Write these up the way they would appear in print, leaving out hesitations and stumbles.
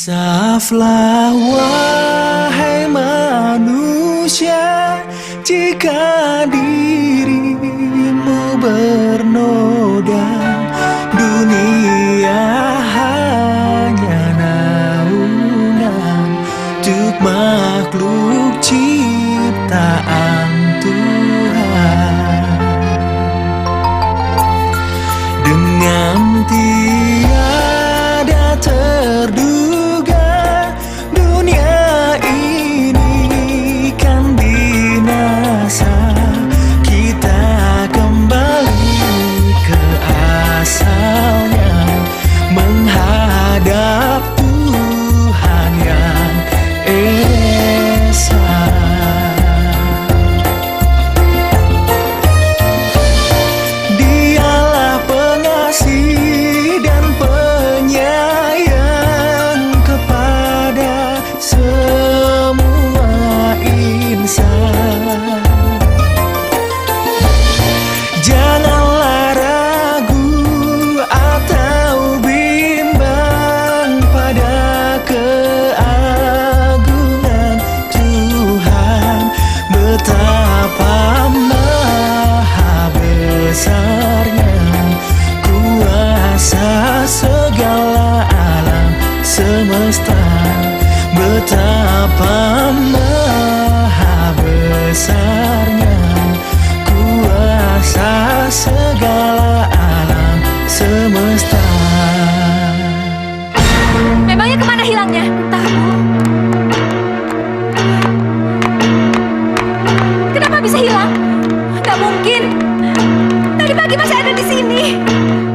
Insaflah wahai manusia, jika dirimu bernoda, dunia hanya naungan untuk makhluk ciptaan Tuhan. Dengan tiada terduga, dunia ini kan binasa. Kita kembali ke asalnya, menghadap Tuhan yang esa. Dialah pengasih dan penyayang kepada semua insan. Janganlah ragu atau bimbang pada keagungan Tuhan, betapa maha besarnya kuasa segala alam semesta, betapa maha besarnya kuasa segala alam semesta. Memangnya kemana hilangnya? Entah, Bu. Kenapa bisa hilang? Gak mungkin. Tadi pagi masih ada di sini.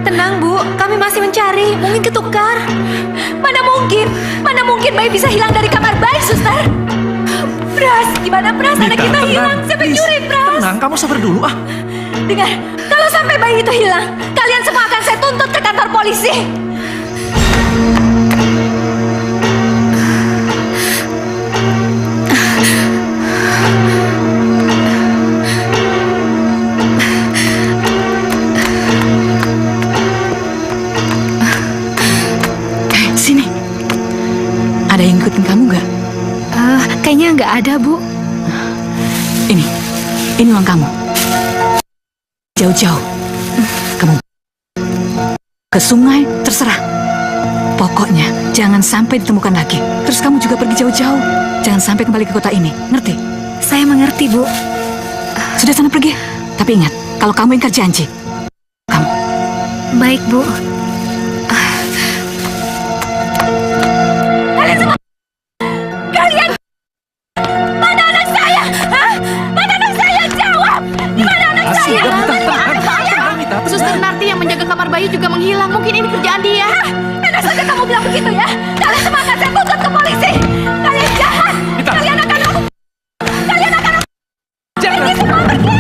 Tenang, Bu. Kami masih mencari. Mungkin ketukar. Mana mungkin bayi bisa hilang dari kamar bayi, Suster. Pras, gimana Pras? Anak kita tenang. hilang. Siapa yang nyuri, Pras? Tenang, kamu sabar dulu ah. Dengar, kalau sampai bayi itu hilang, kalian semua akan saya tuntut ke kantor polisi. Sini. Ada yang ngikutin kamu nggak? Kayaknya nggak ada, Bu. Ini uang kamu. Jauh-jauh. Kamu ke sungai, terserah. Pokoknya jangan sampai ditemukan lagi. Terus kamu juga pergi jauh-jauh. Jangan sampai kembali ke kota ini. Ngerti? Saya mengerti, Bu. Sudah sana pergi. Tapi ingat, kalau kamu ingkar janji, kamu. Baik, Bu. Kalian semua! Kalian! Mana anak saya? Hah? Mana anak saya? Jawab! Mana anak saya? Suster Narti yang menjaga kamar bayi juga menghilang. Mungkin ini kerjaan dia. Enak saja kamu bilang begitu ya. Kalian semua akan saya tuntut ke polisi. Kalian jahat. Mita. Kalian akan Jangan. pergi semua, pergi.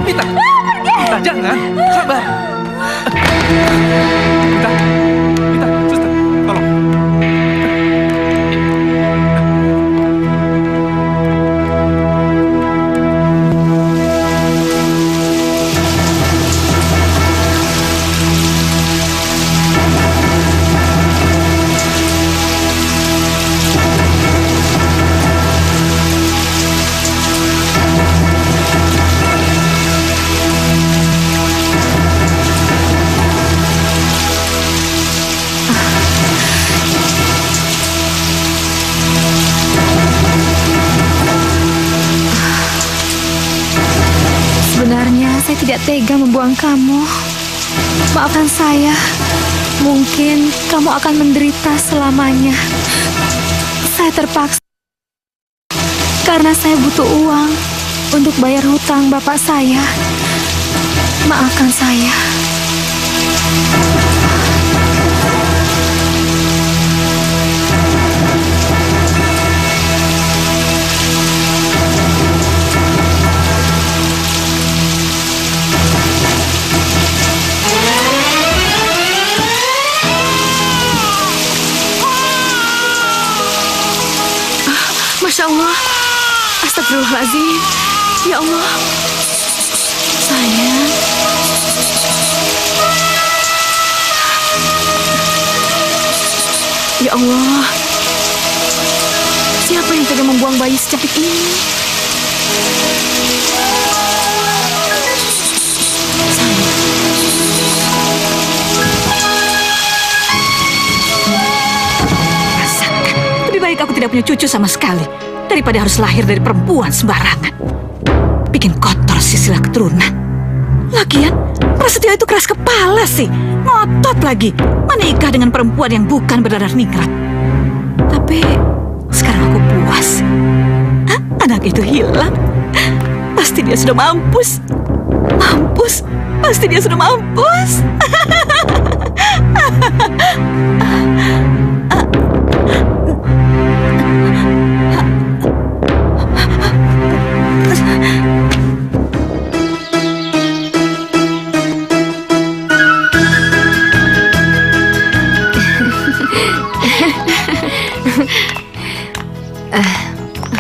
Mita. Pergi. Mita, jangan. Sabar. Mita. Mita, suster, tolong. Sebenarnya saya tidak tega membuang kamu. Maafkan saya. Mungkin kamu akan menderita selamanya. Saya terpaksa karena saya butuh uang untuk bayar hutang bapak saya. Maafkan saya. Masya Allah. Astagfirullahaladzim. Ya Allah. Sayang. Ya Allah. membuang bayi secantik ini. Rasakan, lebih baik aku tidak punya cucu sama sekali daripada harus lahir dari perempuan sembarangan. Bikin kotor silsilah keturunan. Lagian, Prasetyo itu keras kepala sih. Ngotot lagi menikah dengan perempuan yang bukan berdarah ningrat. Tapi sekarang aku puas. Hah? Anak itu hilang. Pasti dia sudah mampus. Mampus. Pasti dia sudah mampus.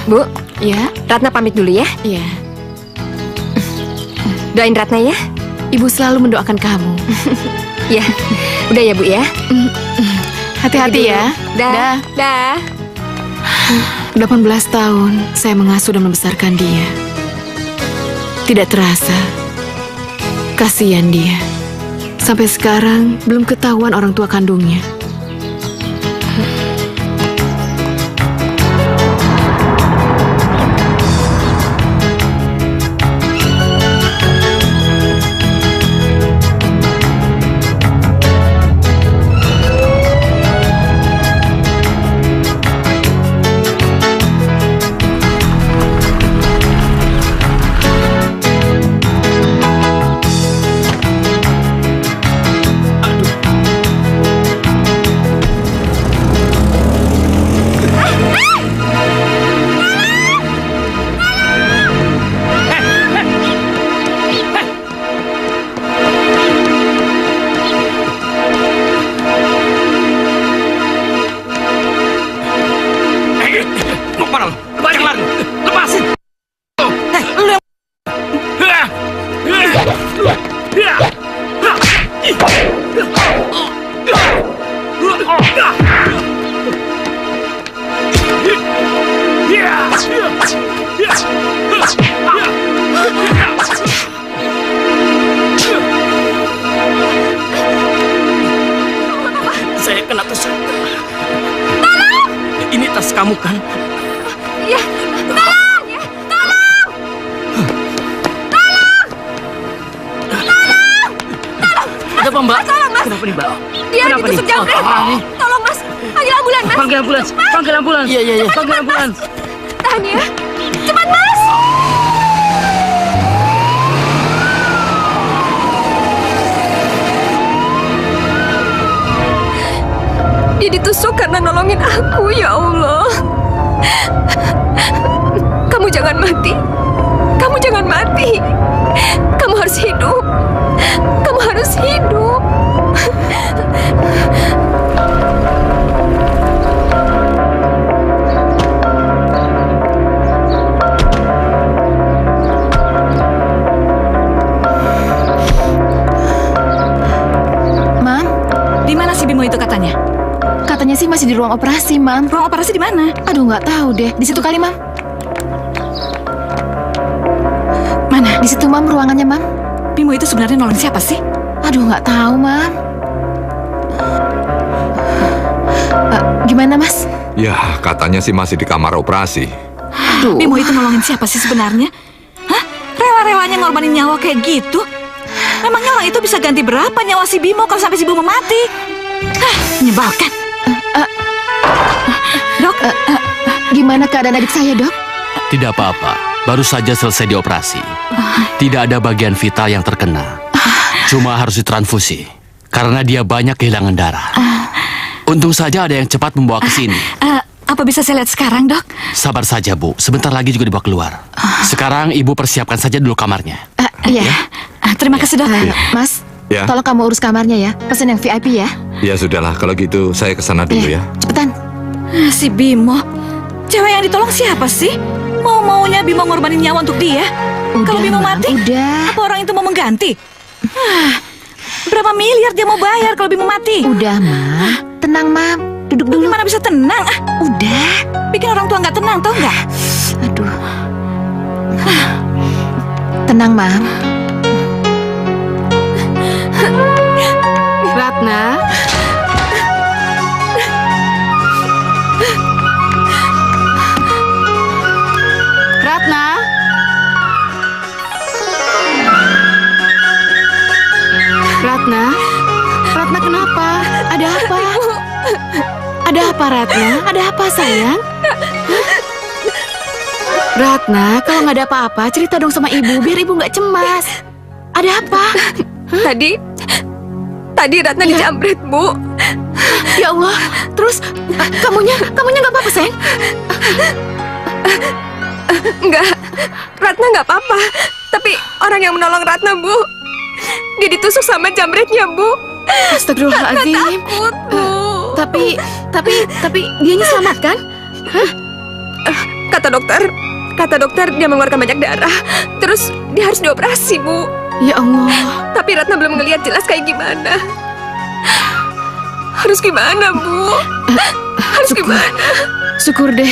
Bu, Ya, Ratna pamit dulu ya. ya. Doain Ratna ya. Ibu selalu mendoakan kamu. Ya, udah ya Bu ya. Hati-hati ya. Dah. Dah. 18 tahun saya mengasuh dan membesarkan dia. Tidak terasa. Kasihan dia. Sampai sekarang belum ketahuan orang tua kandungnya. Saya kena tusuk. Ini tas kamu kan? Ya, tolong ya, tolong. Ada apa, Mbak? Tolong, Mas. Kenapa nih, Mbak? Dia Kenapa ditusuk nih? jamret. nih? Tolong Mas, panggil ambulan Mas. Panggil ambulans. Panggil ambulans. Iya, panggil ambulans. Tahan ya. Cepat Mas. Dia ditusuk karena nolongin aku, ya Allah. Kamu jangan mati. Kamu jangan mati. Kamu harus hidup. Kamu harus hidup. Mam, Di mana si Bimo itu katanya? katanya sih masih di ruang operasi, Mam. Ruang operasi di mana? Aduh, nggak tahu deh. Di situ kali, Mam. Mana? Di situ, Mam, ruangannya, Mam. Bimo itu sebenarnya nolong siapa sih? Aduh, nggak tahu, Mam. Gimana, Mas? Ya, katanya sih masih di kamar operasi. Aduh. Bimo itu nolongin siapa sih sebenarnya? Hah? Rela-relanya ngorbanin nyawa kayak gitu? Memangnya orang itu bisa ganti berapa nyawa si Bimo kalau sampai si Bimo mati? Hah, menyebalkan. Dok, Gimana keadaan adik saya, Dok? Tidak apa-apa, baru saja selesai dioperasi. Tidak ada bagian vital yang terkena. Cuma harus ditransfusi, karena dia banyak kehilangan darah. Untung saja ada yang cepat membawa ke sini. apa bisa saya lihat sekarang, Dok? Sabar saja, Bu. Sebentar lagi juga dibawa keluar. Sekarang Ibu persiapkan saja dulu kamarnya. Iya. Terima kasih, Dok. Mas, Ya. tolong kamu urus kamarnya ya. Pesan yang VIP ya. Ya sudahlah, kalau gitu saya ke sana dulu ya. Cepetan. Si Bimo. Cewek yang ditolong siapa sih? Mau-maunya Bimo ngorbanin nyawa untuk dia? Kalau Bimo Mam, mati, udah. apa orang itu mau mengganti? Berapa miliar dia mau bayar kalau Bimo mati? Udah, Mam. Tenang, Mam. Duduk dulu. Gimana bisa tenang? Udah. Bikin orang tua nggak tenang, tau nggak? Aduh. Tenang, Mam. Ratna. Ratna. Ratna. Ratna kenapa? Ada apa? Ada apa Ratna? Ada apa sayang? Ratna, kalau nggak ada apa-apa, cerita dong sama ibu, biar ibu nggak cemas. Ada apa? Tadi Ratna dijamret, Bu. Ya Allah, terus kamunya nggak apa-apa, sayang? Enggak, Ratna nggak apa-apa. Tapi orang yang menolong Ratna, Bu, dia ditusuk sama jamretnya, Bu. Astagfirullahaladzim. Takut, Bu. Tapi dianya selamat kan? Kata dokter dia mengeluarkan banyak darah. Terus dia harus dioperasi, Bu. Ya Allah. Tapi Ratna belum ngelihat jelas kayak gimana. Harus gimana, Bu? Harus gimana? Syukur deh.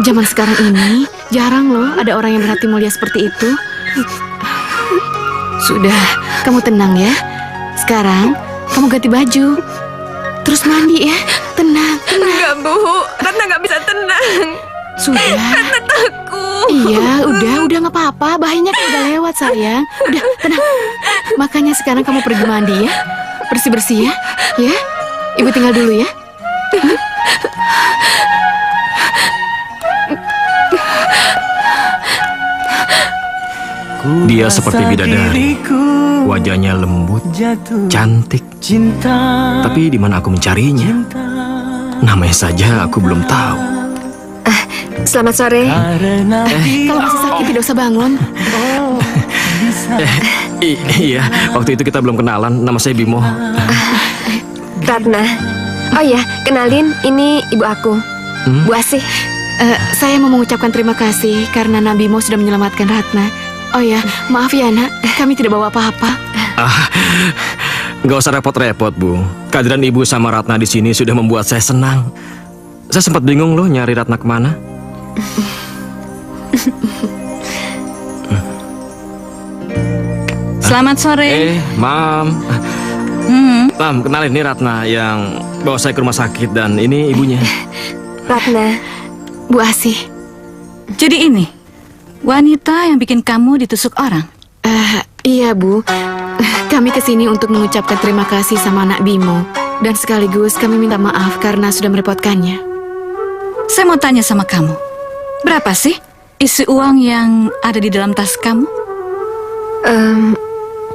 Zaman sekarang ini jarang loh ada orang yang berhati mulia seperti itu. Sudah, kamu tenang ya. Sekarang kamu ganti baju. Terus mandi ya. Tenang. Enggak, Bu. Ratna nggak bisa tenang. Sudah. Ratna takut. Iya, udah nggak apa-apa. Bahayanya kan udah lewat, sayang. Udah, tenang. Makanya sekarang kamu pergi mandi ya. Bersih-bersih ya. Ya. Ibu tinggal dulu ya. Dia seperti bidadari, wajahnya lembut, cantik. Tapi di mana aku mencarinya? Namanya saja aku belum tahu. Selamat sore. Kalau masih sakit tidak usah bangun. Iya, waktu itu kita belum kenalan. Nama saya Bimo. Ratna. Oh ya, kenalin, ini ibu aku, Bu Asih. Saya mau mengucapkan terima kasih karena Nabimo sudah menyelamatkan Ratna. Oh ya, maaf ya nak, kami tidak bawa apa-apa. Nggak usah repot-repot, Bu. Kehadiran Ibu sama Ratna di sini sudah membuat saya senang. Saya sempat bingung loh nyari Ratna kemana. Selamat sore. Mam. Mam, kenalin ini Ratna yang bawa saya ke rumah sakit dan ini ibunya. Ratna. Bu Asih. Jadi ini wanita yang bikin kamu ditusuk orang. Iya Bu. Kami kesini untuk mengucapkan terima kasih sama anak Bimo. Dan sekaligus kami minta maaf karena sudah merepotkannya. Saya mau tanya sama kamu, berapa sih isi uang yang ada di dalam tas kamu?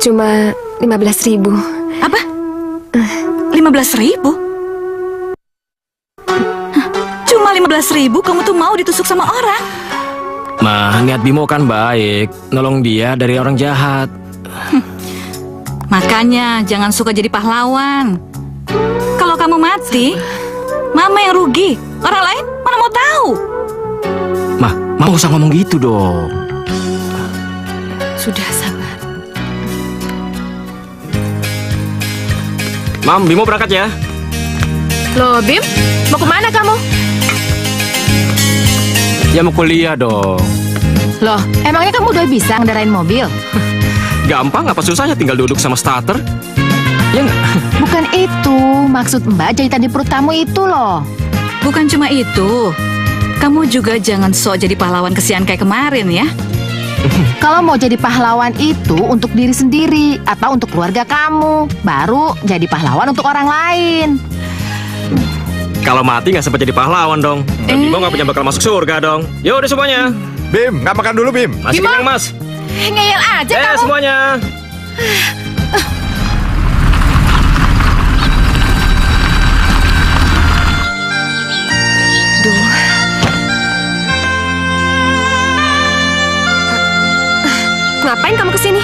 Cuma 15.000. Apa? 15.000? Cuma 15.000 kamu tuh mau ditusuk sama orang? Ma, niat Bimo kan baik, nolong dia dari orang jahat. Makanya jangan suka jadi pahlawan. Kalau kamu mati, mama yang rugi. Orang lain mana mau tahu? Ma nggak usah ngomong gitu dong. Sudah sabar. Mam, Bimo berangkat ya. Loh Bim, mau kemana kamu? Ya mau kuliah dong. Loh, emangnya kamu udah bisa ngendarain mobil? Gampang, apa susahnya tinggal duduk sama starter? Ya nggak? Bukan itu, maksud Mbak jahitan di perut kamu itu loh. Bukan cuma itu. Kamu juga jangan sok jadi pahlawan kesian kayak kemarin ya. Kalau mau jadi pahlawan itu untuk diri sendiri atau untuk keluarga kamu, baru jadi pahlawan untuk orang lain. Kalau mati nggak sempat jadi pahlawan dong. Dan Bimo nggak punya bakal masuk surga dong. Yuk udah semuanya. Bim, nggak makan dulu Bim. Masih kenyang Mas. Ngeyel aja kamu. Semuanya. Ngapain kamu kesini?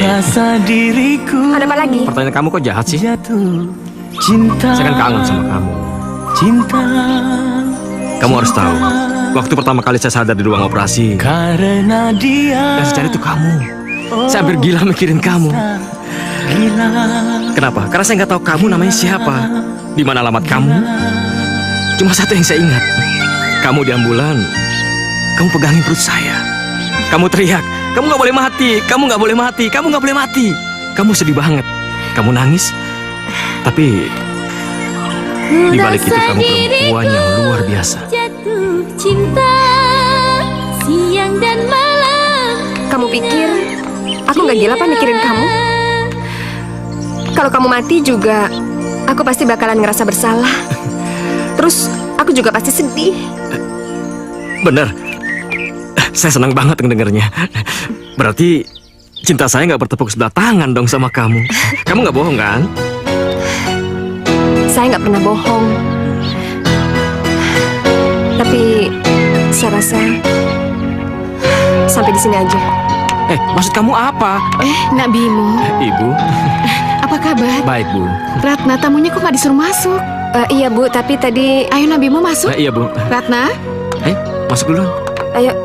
Rasa diriku Ada apa lagi? Pertanyaan kamu kok jahat sih? jatuh cinta. Saya kan kangen sama kamu. Cinta. Kamu harus tahu, waktu pertama kali saya sadar di ruang operasi, Karena dia yang saya cari itu kamu. Saya hampir gila mikirin kamu. gila. Kenapa? Karena saya nggak tahu kamu namanya siapa, di mana alamat kamu. Cuma satu yang saya ingat, kamu di ambulan, kamu pegangin perut saya, kamu teriak, kamu nggak boleh mati, kamu nggak boleh mati, kamu nggak boleh mati. Kamu sedih banget, kamu nangis, tapi di balik itu kamu perempuan yang luar biasa. Jatuh cinta siang dan malam. Kamu pikir aku nggak gila apa mikirin kamu? Kalau kamu mati juga, aku pasti bakalan ngerasa bersalah. Terus aku juga pasti sedih. Bener, saya senang banget ngedengernya. Berarti cinta saya nggak bertepuk sebelah tangan dong sama kamu. Kamu nggak bohong kan? Saya nggak pernah bohong. Tapi saya rasa sampai di sini aja. Maksud kamu apa? Nak Bimo, Ibu, apa kabar? baik Bu. Ratna, tamunya kok nggak disuruh masuk? Iya Bu, tapi tadi... Ayo Nak Bimo masuk. Iya Bu. Ratna, Masuk duluan. Ayo,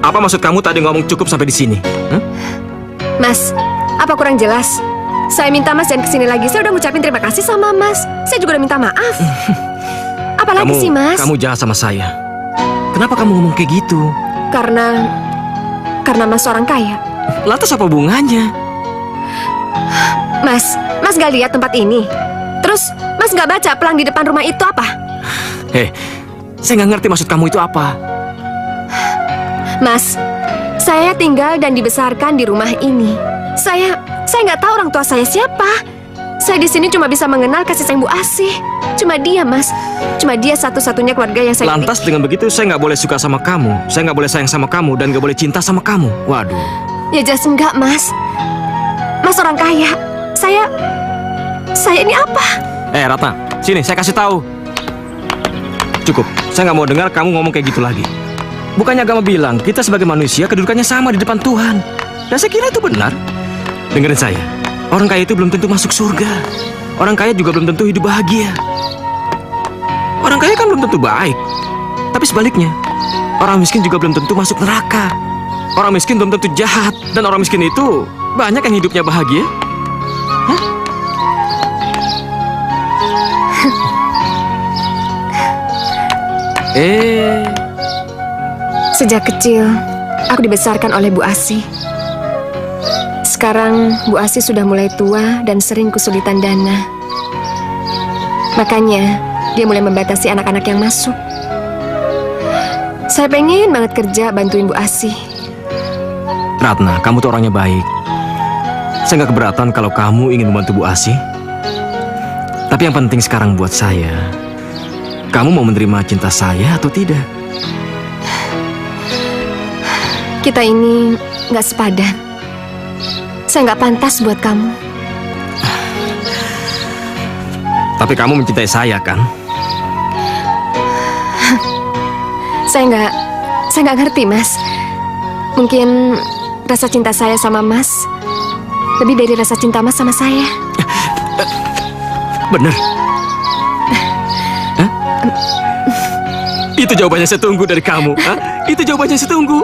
Apa maksud kamu tadi ngomong cukup sampai di sini? Mas, apa kurang jelas? Saya minta Mas jangan kesini lagi. Saya udah ngucapin terima kasih sama Mas. Saya juga udah minta maaf. Apalagi sih Mas? Kamu jahat sama saya. Kenapa kamu ngomong kayak gitu? Karena Mas seorang kaya. Lantas apa hubungannya? Mas gak lihat tempat ini? Terus Mas gak baca pelang di depan rumah itu apa? Saya nggak ngerti maksud kamu itu apa. Mas, saya tinggal dan dibesarkan di rumah ini. Saya nggak tahu orang tua saya siapa. Saya di sini cuma bisa mengenal kasih sayang Bu Asih. Cuma dia, Mas. Cuma dia satu-satunya keluarga yang saya Lantas dengan begitu saya nggak boleh suka sama kamu, saya nggak boleh sayang sama kamu, dan nggak boleh cinta sama kamu. Waduh. Ya jelas enggak, Mas. Mas orang kaya. Saya ini apa? Ratna, sini saya kasih tahu. Cukup, saya nggak mau dengar kamu ngomong kayak gitu lagi. Bukannya agama bilang kita sebagai manusia kedudukannya sama di depan Tuhan. Dan saya kira itu benar. Dengerin saya, orang kaya itu belum tentu masuk surga. Orang kaya juga belum tentu hidup bahagia. Orang kaya kan belum tentu baik. Tapi sebaliknya, orang miskin juga belum tentu masuk neraka. Orang miskin belum tentu jahat. Dan orang miskin itu banyak yang hidupnya bahagia. Sejak kecil, aku dibesarkan oleh Bu Asih. Sekarang Bu Asih sudah mulai tua dan sering kesulitan dana. Makanya dia mulai membatasi anak-anak yang masuk. Saya pengen banget kerja bantuin Bu Asih. Ratna, kamu tuh orangnya baik. Saya nggak keberatan kalau kamu ingin membantu Bu Asih. Tapi yang penting sekarang buat saya, kamu mau menerima cinta saya atau tidak? Kita ini nggak sepadan. Saya nggak pantas buat kamu. Tapi kamu mencintai saya kan? Saya nggak ngerti, Mas. Mungkin rasa cinta saya sama Mas lebih dari rasa cinta Mas sama saya. Bener. Itu jawabannya saya tunggu dari kamu. Itu jawabannya saya tunggu.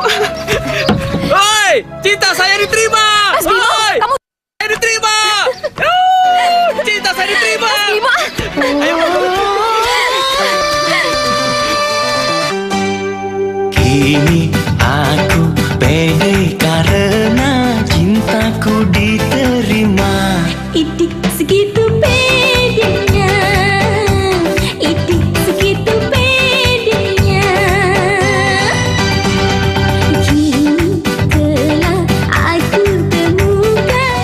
Hoi, cinta saya diterima. Mas Bimo, kamu Saya diterima. Cinta saya diterima. Mas Bimo. Kini aku pede karena cintaku diterima. Idik segitu pedenya, idik segitu pedenya. Kini telah aku temukan.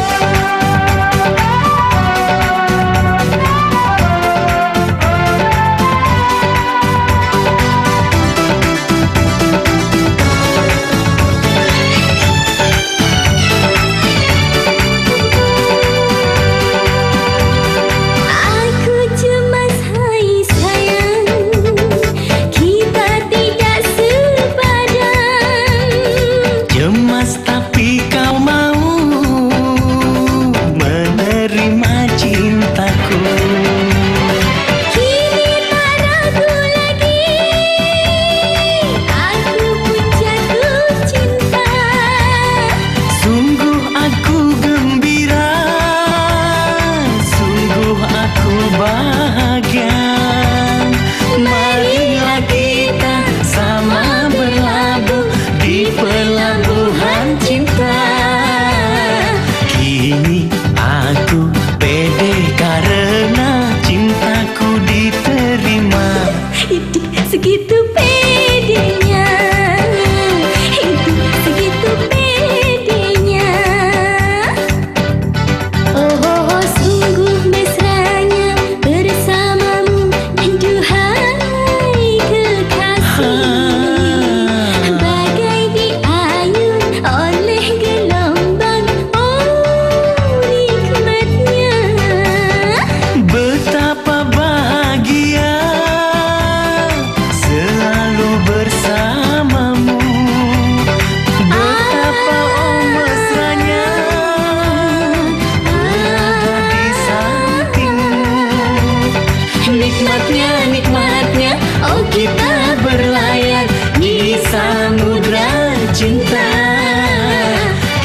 cinta.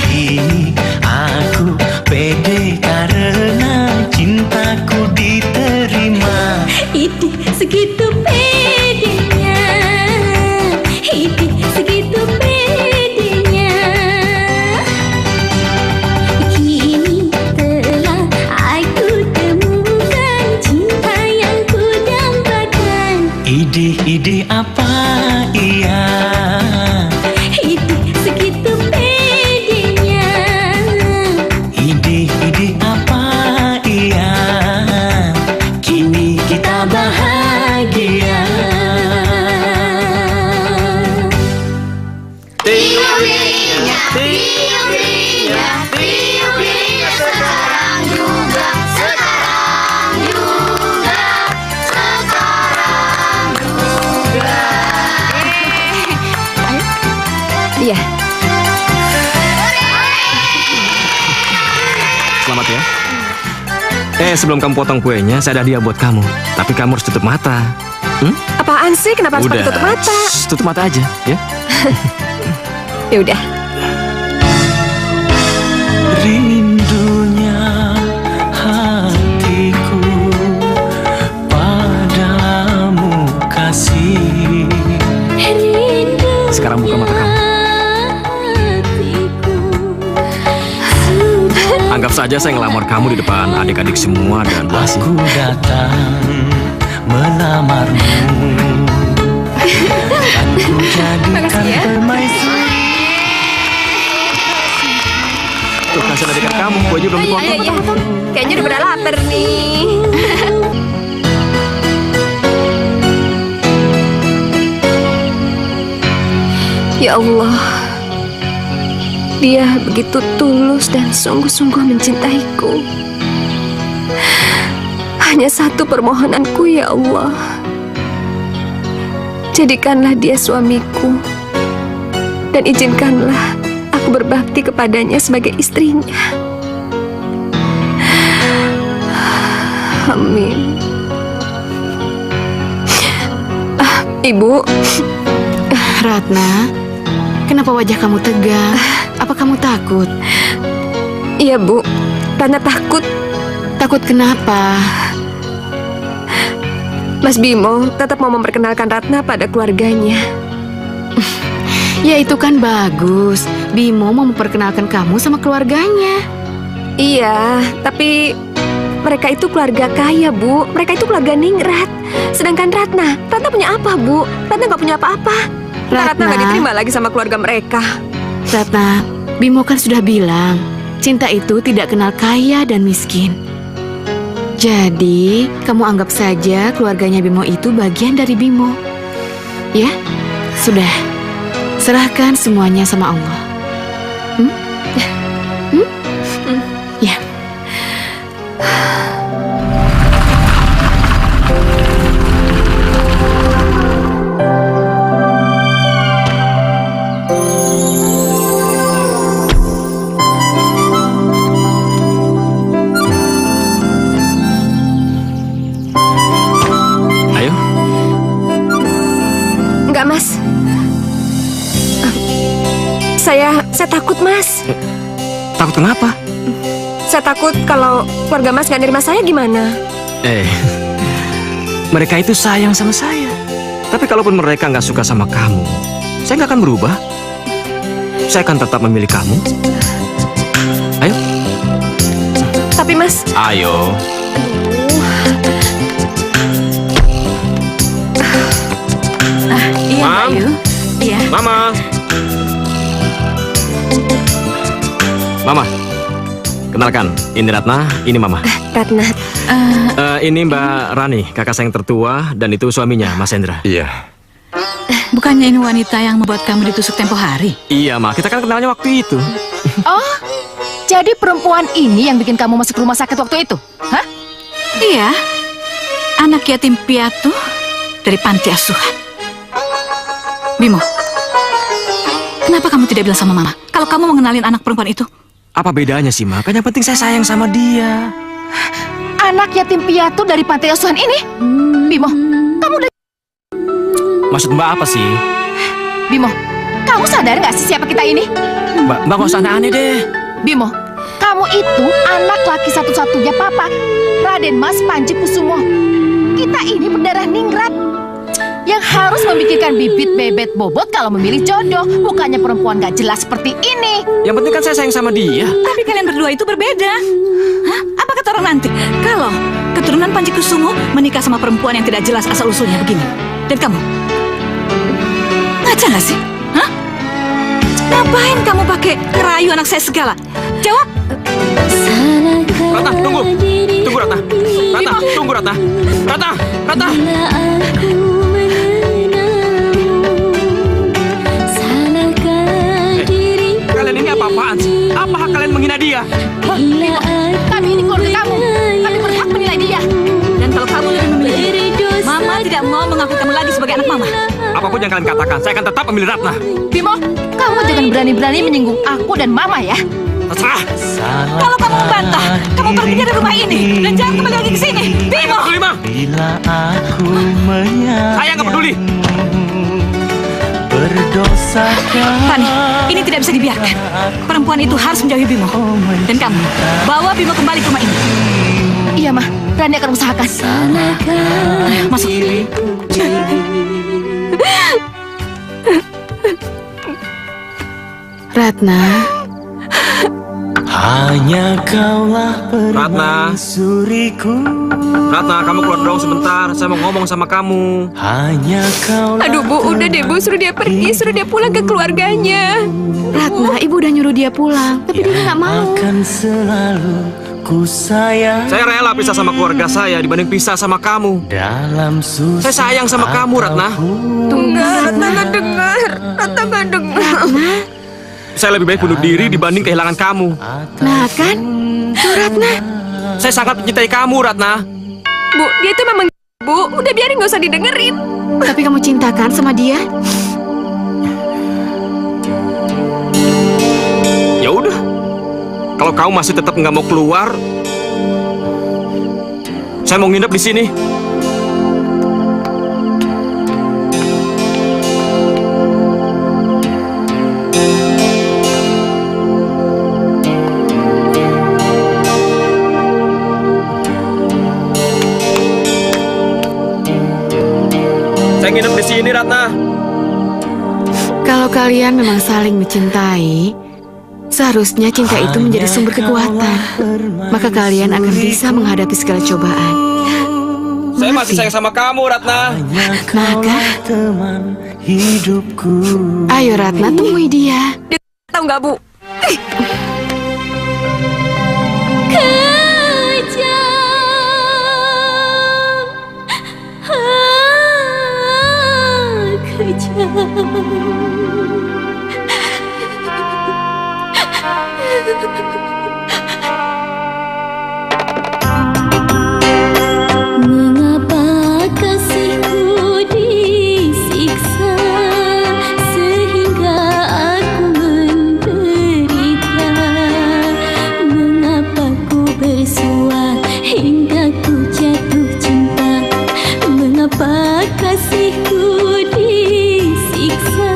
Kini aku pede karena cintaku diterima. Itu segitu pedenya, itu segitu pedenya. Kini telah aku temukan cinta yang ku dambakan. Ide apa iya? Itu segitu pedenya. Ide apa iya? Kini kita bahagia. Tiup-tiup, Tiup-tiup sekarang juga, sekarang juga, sekarang juga. Iya. Selamat ya. Sebelum kamu potong kuenya, saya ada hadiah buat kamu. Tapi kamu harus tutup mata. Apaan sih? Kenapa harus pakai tutup mata? Shh, tutup mata aja, ya. Ya udah. Rindunya hatiku padamu kasih. Sekarang buka mata kamu. Anggap saja saya ngelamar kamu di depan adik-adik semua dan Bu Asih. Aku datang melamarmu. Aku jadikan permaisuri. Tuh, kasihan adik kamu, kuenya belum dipotong. Iya. Kayaknya udah pada lapar nih. Ya Allah, dia begitu tulus dan sungguh-sungguh mencintaiku. Hanya satu permohonanku, ya Allah. Jadikanlah dia suamiku dan izinkanlah aku berbakti kepadanya sebagai istrinya. Amin. Ibu. Ratna, kenapa wajah kamu tegang? Apa kamu takut? Iya, Bu. Ratna takut. Takut kenapa? Mas Bimo tetap mau memperkenalkan Ratna pada keluarganya. Ya itu kan bagus. Bimo mau memperkenalkan kamu sama keluarganya. Iya, tapi mereka itu keluarga kaya, Bu. Mereka itu keluarga ningrat. Sedangkan Ratna punya apa, Bu? Ratna nggak punya apa-apa. Ratna nggak diterima lagi sama keluarga mereka. Ratna, Bimo kan sudah bilang, cinta itu tidak kenal kaya dan miskin. Jadi, kamu anggap saja keluarganya Bimo itu bagian dari Bimo. Ya, sudah. Serahkan semuanya sama Allah. Ya. Ayo. Enggak, Mas. Saya takut, Mas. Takut kenapa? Saya takut kalau keluarga Mas nggak nerima saya gimana? Mereka itu sayang sama saya. Tapi kalaupun mereka nggak suka sama kamu, saya nggak akan berubah. Saya akan tetap memilih kamu. Ayo. Tapi Mas... Ayo. Iya, Mam. Bayu. Iya. Mama. Mama. Kenalkan, ini Ratna, ini Mama. Ratna. Ini Mbak Rani, kakak saya yang tertua, dan itu suaminya, Mas Hendra. Iya. Bukannya ini wanita yang membuat kamu ditusuk tempo hari? Iya, Ma. Kita kan kenalnya waktu itu. Oh, jadi perempuan ini yang bikin kamu masuk rumah sakit waktu itu? Hah? Iya. Anak yatim piatu dari panti asuhan. Bimo, kenapa kamu tidak bilang sama Mama kalau kamu mengenalin anak perempuan itu? Apa bedanya sih, Ma? Kan yang penting saya sayang sama dia. Anak yatim piatu dari panti asuhan ini? Bimo, kamu udah... Maksud Mbak apa sih? Bimo, Kamu sadar nggak sih siapa kita ini? Mbak nggak usah aneh-aneh deh. Bimo, kamu itu anak laki satu-satunya papa, Raden Mas Panji Kusumo. Kita ini berdarah ningrat yang harus memikirkan bibit bebet bobot kalau memilih jodoh, bukannya perempuan gak jelas seperti ini. Yang penting kan saya sayang sama dia. Tapi kalian berdua itu berbeda. Hah? Apa kata orang nanti? Kalau keturunan Panji Kusumo menikah sama perempuan yang tidak jelas asal-usulnya begini. Dan kamu? Ngaca gak sih? Hah? Ngapain kamu pakai ngerayu anak saya segala? Jawab! Ratna, tunggu. Tunggu, Ratna. Ratna, tunggu, Ratna. Ratna, Ratna. Kalian ini apa-apaan sih? Apa hak kalian menghina dia? Bimo, kami ini keluarga kamu. Kami berhak menilai dia. Dan kalau kamu lebih memilih dia, Mama tidak mau mengakui kamu lagi sebagai anak Mama. Apapun yang kalian katakan, saya akan tetap memilih Ratna. Bimo, kamu jangan berani-berani menyinggung aku dan Mama ya. Terserah. Kalau kamu membantah, kamu pergi dari rumah ini dan jangan kembali lagi ke sini. Bimo! Peduli, Mang. Bila aku menyayangimu, Saya nggak peduli. berdosakah Fani, ini tidak bisa dibiarkan. Perempuan itu harus menjauhi Bimo. Dan kamu, bawa Bimo kembali ke rumah ini. Iya, Ma. Rani akan usahakan. Masuk. Ratna, hanya kaulah Ratna. permaisuriku. Ratna, kamu keluar dong sebentar. Saya mau ngomong sama kamu. Hanya kaulah Aduh Bu, udah deh Bu, suruh dia pergi, suruh dia pulang ke keluarganya. Ratna, ibu udah nyuruh dia pulang, tapi dia nggak mau. akan selalu ku sayang. Saya rela pisah sama keluarga saya dibanding pisah sama kamu. Dalam susah Saya sayang sama kamu, Ratna. Enggak, Ratna nggak dengar. Ratna nggak dengar. Saya lebih baik bunuh diri dibanding kehilangan kamu. Nah kan, tuh Ratna. Saya sangat mencintai kamu, Ratna. Bu, dia itu memang Bu, udah biarin nggak usah didengerin. Tapi kamu cintakan sama dia? Ya udah. Kalau kamu masih tetap nggak mau keluar, saya mau nginep di sini. Saya nginep di sini, Ratna. Kalau kalian memang saling mencintai, seharusnya cinta itu menjadi sumber kekuatan. Maka kalian akan bisa menghadapi segala cobaan. Saya masih sayang sama kamu, Ratna. Nah kan, teman hidupku. ayo Ratna temui dia. Tahu nggak Bu? Mengapa kasihku disiksa sehingga aku menderita? Mengapa ku bersua hingga ku jatuh cinta? Mengapa kasihku disiksa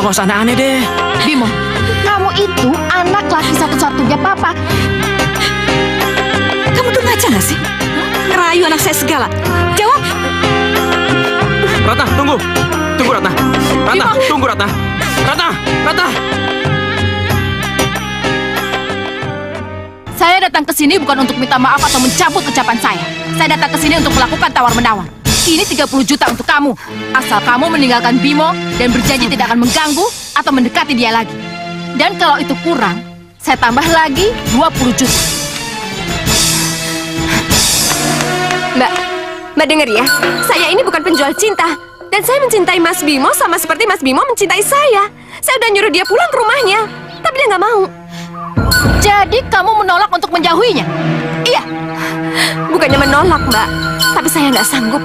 Mbak nggak usah aneh-aneh deh. Bimo, kamu itu anak laki satu-satunya papa. Kamu tuh ngaca nggak sih? Ngerayu anak saya segala. Jawab. Ratna, tunggu. Tunggu, Ratna. Ratna, tunggu, Ratna. Ratna, Ratna. Saya datang ke sini bukan untuk minta maaf atau mencabut ucapan saya. Saya datang ke sini untuk melakukan tawar-menawar. Ini 30 juta untuk kamu. Asal kamu meninggalkan Bimo dan berjanji tidak akan mengganggu atau mendekati dia lagi. Dan kalau itu kurang, saya tambah lagi 20 juta. Mbak denger ya, saya ini bukan penjual cinta. Dan saya mencintai Mas Bimo sama seperti Mas Bimo mencintai saya. Saya udah nyuruh dia pulang ke rumahnya, tapi dia nggak mau. Jadi kamu menolak untuk menjauhinya? Iya, bukannya menolak, Mbak, tapi saya nggak sanggup.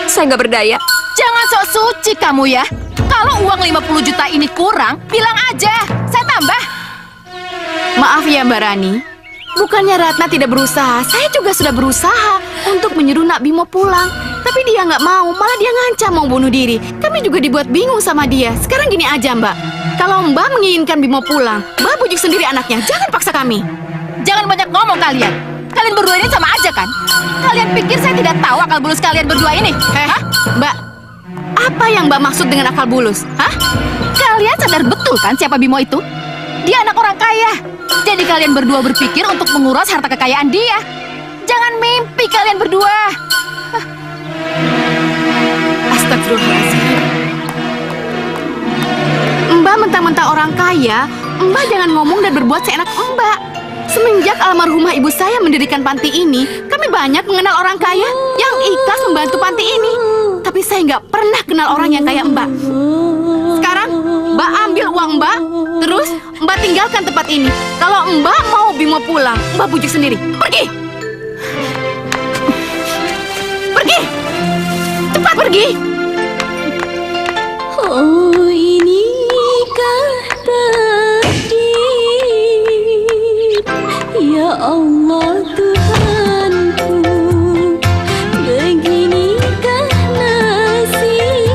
Saya nggak berdaya. Jangan sok suci kamu ya. Kalau uang 50 juta ini kurang, bilang aja, saya tambah. Maaf ya Mbak Rani, bukannya Ratna tidak berusaha, saya juga sudah berusaha untuk menyuruh Nak Bimo pulang. Tapi dia nggak mau, malah dia ngancam mau bunuh diri. Kami juga dibuat bingung sama dia. Sekarang gini aja Mbak, kalau Mbak menginginkan Bimo pulang, Mbak bujuk sendiri anaknya, jangan paksa kami. Jangan banyak ngomong kalian. Kalian berdua ini sama aja kan? Kalian pikir saya tidak tahu akal bulus kalian berdua ini? Hah? Mbak, apa yang Mbak maksud dengan akal bulus? Hah? Kalian sadar betul kan siapa Bimo itu? Dia anak orang kaya. Jadi kalian berdua berpikir untuk menguras harta kekayaan dia. Jangan mimpi kalian berdua. Astagfirullahaladzim. Mbak mentang-mentang orang kaya, Mbak jangan ngomong dan berbuat seenak Mbak. Semenjak almarhumah ibu saya mendirikan panti ini, kami banyak mengenal orang kaya yang ikhlas membantu panti ini. Tapi saya nggak pernah kenal orang yang kayak Mbak. Sekarang Mbak ambil uang Mbak, terus Mbak tinggalkan tempat ini. Kalau Mbak mau Bimo pulang, Mbak bujuk sendiri. Pergi! Pergi! Cepat pergi! Oh, inikah takdir, ya Allah Tuhanku, beginikah nasib,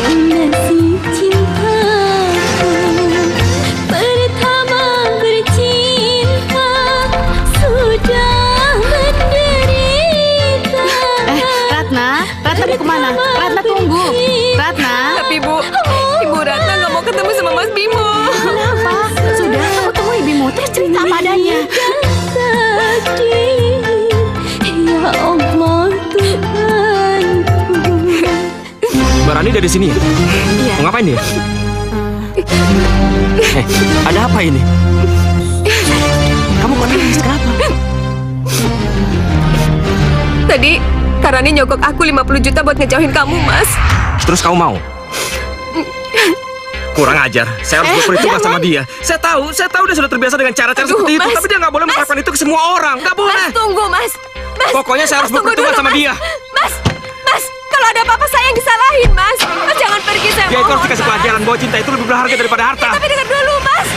oh nasib cintaku. Pertama bercinta, sudah menderita. Ratna mau kemana? Ratna tunggu. Ratna. Tapi Ibu Ratna nggak mau ketemu sama Mas Bimo. Kenapa? Sudah, kamu temui Bimo, terus cerita apa adanya. Ya Allah Tuhanku. Mbak Rani dari sini ya? Iya. Mau ngapain dia? Ada apa ini? Kamu kok nangis, kenapa? Tadi Kak Rani nyogok aku 50 juta buat ngejauhin kamu, Mas. Terus kamu mau? Kurang ajar. Saya harus berperhitungan sama dia. Saya tahu dia sudah terbiasa dengan cara-cara seperti itu. Mas. Tapi dia nggak boleh menerapkan itu ke semua orang. Nggak boleh. Mas, tunggu, Mas. Pokoknya saya harus Mas, tunggu berperhitungan dulu, sama Mas. dia. Mas, kalau ada apa-apa saya yang disalahin, Mas. Mas, jangan pergi, saya Dia itu harus mohon, dikasih Mas. pelajaran bahwa cinta itu lebih berharga daripada harta. Tapi dengar dulu, Mas.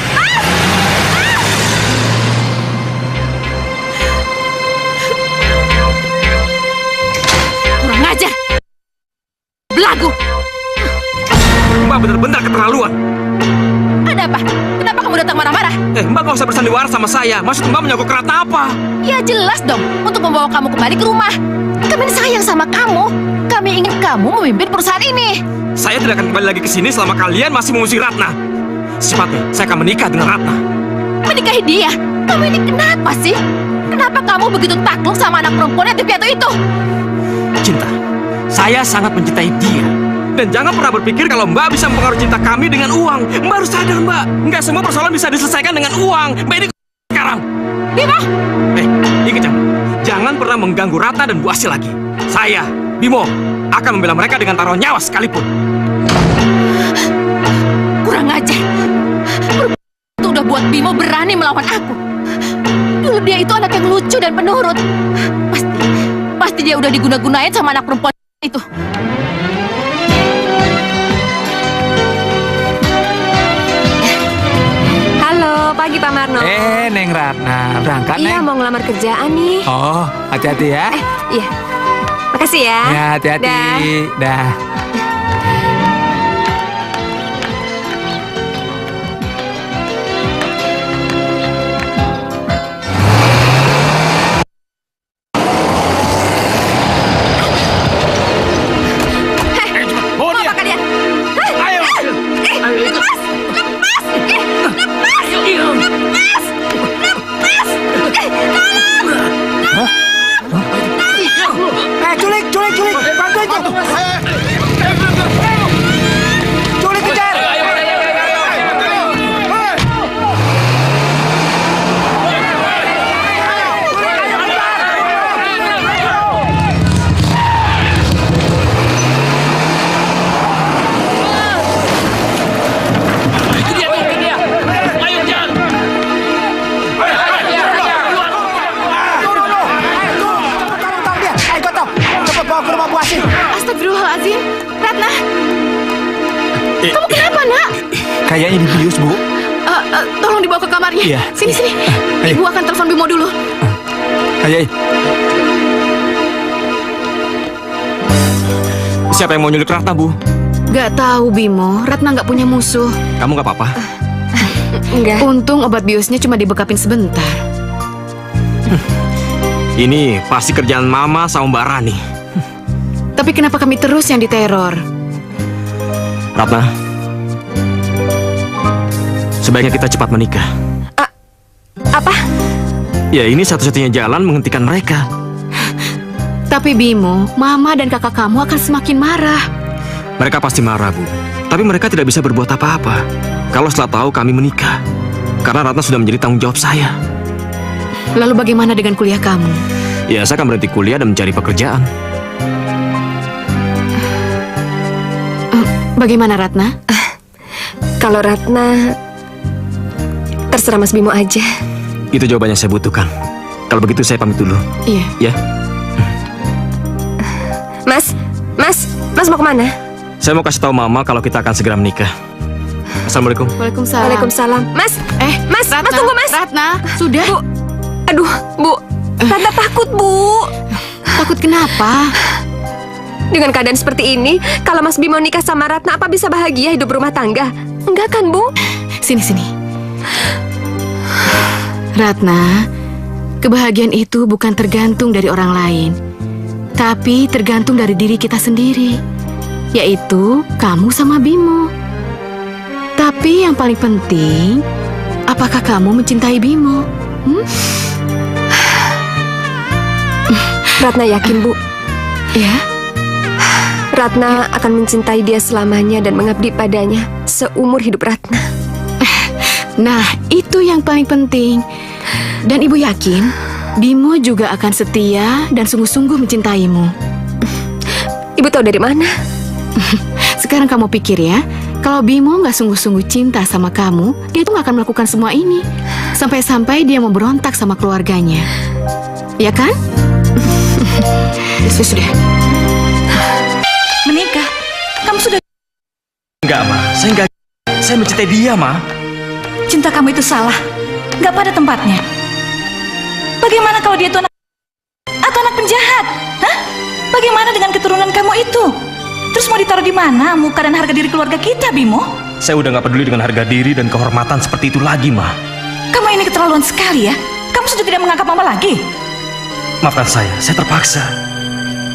Kurang ajar. Belagu. Mbak benar-benar keterlaluan. Ada apa? Kenapa kamu datang marah-marah? Mbak nggak usah bersandiwara sama saya. Maksud Mbak menyogok Ratna apa? Ya jelas dong, untuk membawa kamu kembali ke rumah. Kami sayang sama kamu. Kami ingin kamu memimpin perusahaan ini. Saya tidak akan kembali lagi ke sini selama kalian masih mengusir Ratna. Secepatnya, saya akan menikah dengan Ratna. Menikahi dia? Kamu ini kenapa sih? Kenapa kamu begitu takluk sama anak perempuan yang piatu itu? Cinta, saya sangat mencintai dia. Dan jangan pernah berpikir kalau Mbak bisa mempengaruhi cinta kami dengan uang. Mbak harus sadar, Mbak. Nggak semua persoalan bisa diselesaikan dengan uang. Mbak ini sekarang. Bimo! Ingat jangan pernah mengganggu Ratna dan Bu Asil lagi. Saya, Bimo, akan membela mereka dengan taruh nyawa sekalipun. Kurang ajar. Itu udah buat Bimo berani melawan aku. Dulu dia itu anak yang lucu dan penurut. Pasti dia udah diguna-gunain sama anak perempuan itu. Halo, pagi Pak Marno. Neng Ratna, berangkat Iya, Neng? mau ngelamar kerjaan nih. Oh, hati-hati ya. Iya. Makasih ya. Ya, hati-hati. Dah. hantu itu. Culik kejar. Astagfirullahaladzim. Ratna, kamu kenapa, nak? Kayaknya dibius, Bu. Tolong dibawa ke kamarnya. Iya. Sini. Ibu akan telepon Bimo dulu. Ayo. Siapa yang mau nyulik Ratna, Bu? Gak tahu, Bimo. Ratna gak punya musuh. Kamu gak apa-apa? Enggak. Untung obat biusnya cuma dibekapin sebentar. Ini pasti kerjaan Mama sama Mbak Rani. Tapi kenapa kami terus yang diteror? Ratna, sebaiknya kita cepat menikah. Apa? Ya, ini satu-satunya jalan menghentikan mereka. Tapi Bimo, Mama dan kakak kamu akan semakin marah. Mereka pasti marah, Bu. Tapi mereka tidak bisa berbuat apa-apa kalau setelah tahu kami menikah. Karena Ratna sudah menjadi tanggung jawab saya. Lalu bagaimana dengan kuliah kamu? Ya, saya akan berhenti kuliah dan mencari pekerjaan. Bagaimana, Ratna? Kalau Ratna, terserah Mas Bimo aja. Itu jawaban yang saya butuhkan. Kalau begitu saya pamit dulu. Iya. Ya. Mas mau kemana? Saya mau kasih tahu Mama kalau kita akan segera menikah. Assalamualaikum. Waalaikumsalam. Waalaikumsalam. Mas, Ratna, tunggu, Mas. Ratna, sudah. Bu, aduh, Bu. Ratna takut, Bu. Takut kenapa? Dengan keadaan seperti ini, kalau Mas Bimo nikah sama Ratna, apa bisa bahagia hidup rumah tangga? Enggak kan, Bu? Sini. Ratna, kebahagiaan itu bukan tergantung dari orang lain, tapi tergantung dari diri kita sendiri, yaitu kamu sama Bimo. Tapi yang paling penting, apakah kamu mencintai Bimo? Ratna yakin, Bu. Ya? Ratna akan mencintai dia selamanya dan mengabdi padanya seumur hidup Ratna. Nah, itu yang paling penting. Dan Ibu yakin, Bimo juga akan setia dan sungguh-sungguh mencintaimu. Ibu tahu dari mana? Sekarang kamu pikir ya, kalau Bimo nggak sungguh-sungguh cinta sama kamu, dia itu nggak akan melakukan semua ini. Sampai-sampai dia mau berontak sama keluarganya. Ya kan? Sudah. Menikah? Kamu sudah... Enggak, Ma. Saya mencintai dia, Ma. Cinta kamu itu salah. Nggak pada tempatnya. Bagaimana kalau dia itu anak... atau anak penjahat? Hah? Bagaimana dengan keturunan kamu itu? Terus mau ditaruh di mana muka dan harga diri keluarga kita, Bimo? Saya udah nggak peduli dengan harga diri dan kehormatan seperti itu lagi, Ma. Kamu ini keterlaluan sekali ya. Kamu sudah tidak menganggap Mama lagi. Maafkan saya terpaksa.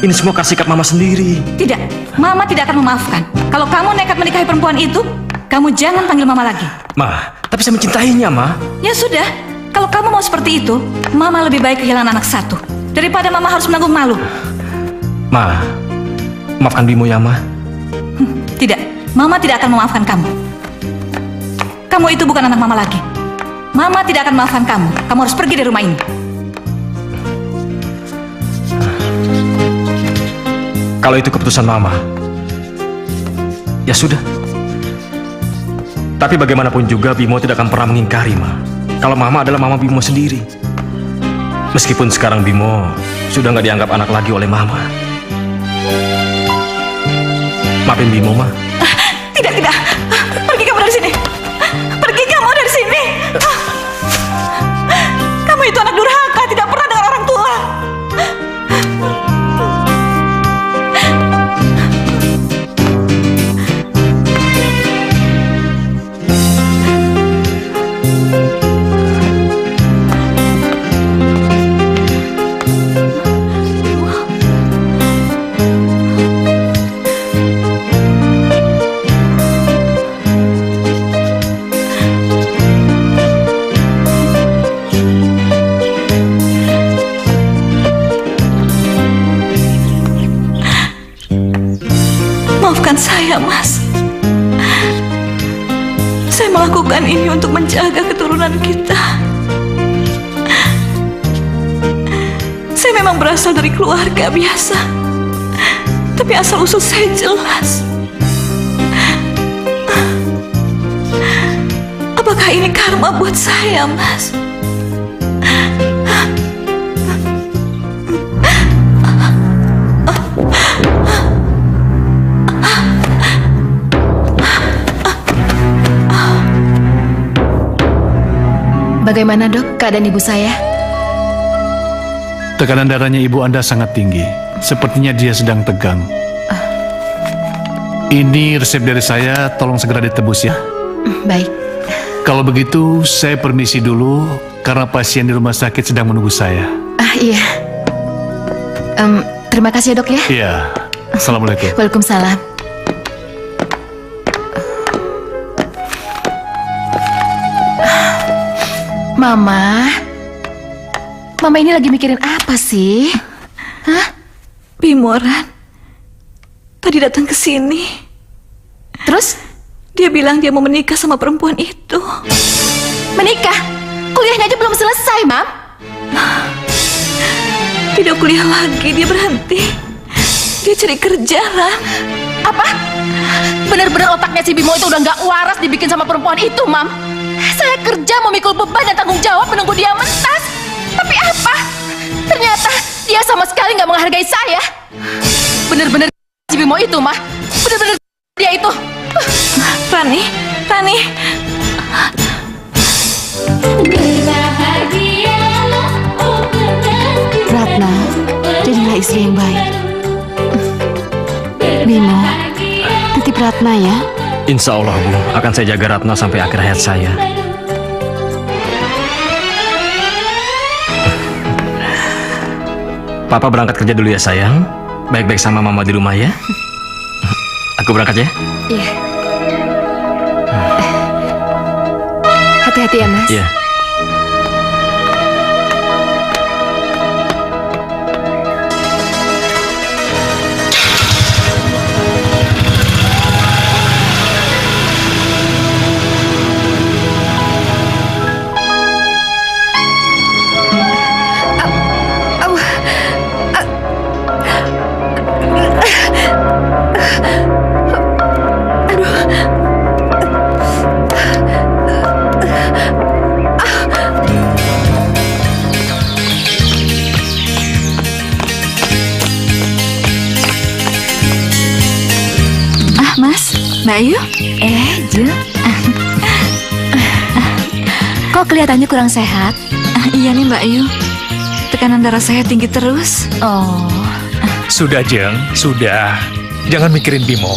Ini semua karena sikap Mama sendiri. Tidak, Mama tidak akan memaafkan. Kalau kamu nekat menikahi perempuan itu, kamu jangan panggil Mama lagi. Ma, tapi saya mencintainya, Ma. Ya sudah, kalau kamu mau seperti itu, Mama lebih baik kehilangan anak satu daripada Mama harus menanggung malu. Ma, maafkan Bimo ya, Ma. Tidak, Mama tidak akan memaafkan kamu. Kamu itu bukan anak Mama lagi. Mama tidak akan memaafkan kamu. Kamu harus pergi dari rumah ini. Kalau itu keputusan Mama, ya sudah. Tapi bagaimanapun juga Bimo tidak akan pernah mengingkari, Ma. Kalau Mama adalah Mama Bimo sendiri. Meskipun sekarang Bimo sudah nggak dianggap anak lagi oleh Mama. Maafin Bimo, Ma. Tidak. Pergi kamu dari sini. Pergi kamu dari sini. Kamu itu anak durhaka, tidak pernah dengar orang tua. saya, Mas. Saya melakukan ini untuk menjaga keturunan kita. Saya memang berasal dari keluarga biasa, tapi asal-usul saya jelas. Apakah ini karma buat saya, Mas? Bagaimana dok keadaan ibu saya? Tekanan darahnya ibu Anda sangat tinggi. Sepertinya dia sedang tegang. Ini resep dari saya, tolong segera ditebus ya. Baik. Kalau begitu, saya permisi dulu karena pasien di rumah sakit sedang menunggu saya. Iya. Terima kasih ya dok ya. Iya. Assalamualaikum. Waalaikumsalam. Mama ini lagi mikirin apa sih? Hah? Bimoran tadi datang ke sini. Terus? Dia bilang dia mau menikah sama perempuan itu. Menikah? Kuliahnya aja belum selesai, Mam. Tidak kuliah lagi, dia berhenti. Dia cari kerja, Ran. Apa? Bener-bener otaknya si Bimo itu udah nggak waras dibikin sama perempuan itu, Mam. Saya kerja memikul beban dan tanggung jawab menunggu dia mentas. Tapi apa? Ternyata dia sama sekali nggak menghargai saya. Bener-bener si Bimo itu, mah. Bener-bener dia itu. Rani. Ratna, jadilah istri yang baik. Bimo, titip Ratna ya. Insya Allah, Bu. Akan saya jaga Ratna sampai akhir hayat saya. Papa berangkat kerja dulu ya, sayang. Baik-baik sama Mama di rumah ya. Aku berangkat ya. Iya. Hati-hati ya, Mas. Iya. Mbak Ayu? Jeng. Kok kelihatannya kurang sehat? Iya nih Mbak Ayu. Tekanan darah saya tinggi terus. Oh. Sudah, Jeng. Sudah. Jangan mikirin Bimo.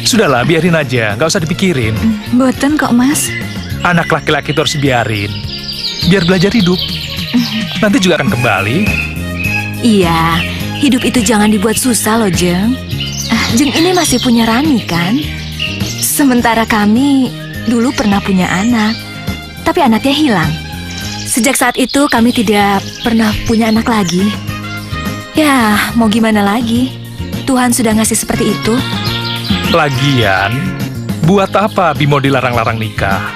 Sudahlah, biarin aja. Nggak usah dipikirin. Boten kok, Mas. Anak laki-laki itu harus biarin. Biar belajar hidup. Nanti juga akan kembali. Iya, hidup itu jangan dibuat susah loh, Jeng. Jeng ini masih punya Rani kan? Sementara kami dulu pernah punya anak, tapi anaknya hilang. Sejak saat itu kami tidak pernah punya anak lagi. Ya, mau gimana lagi? Tuhan sudah ngasih seperti itu. Lagian, buat apa Bimo dilarang-larang nikah?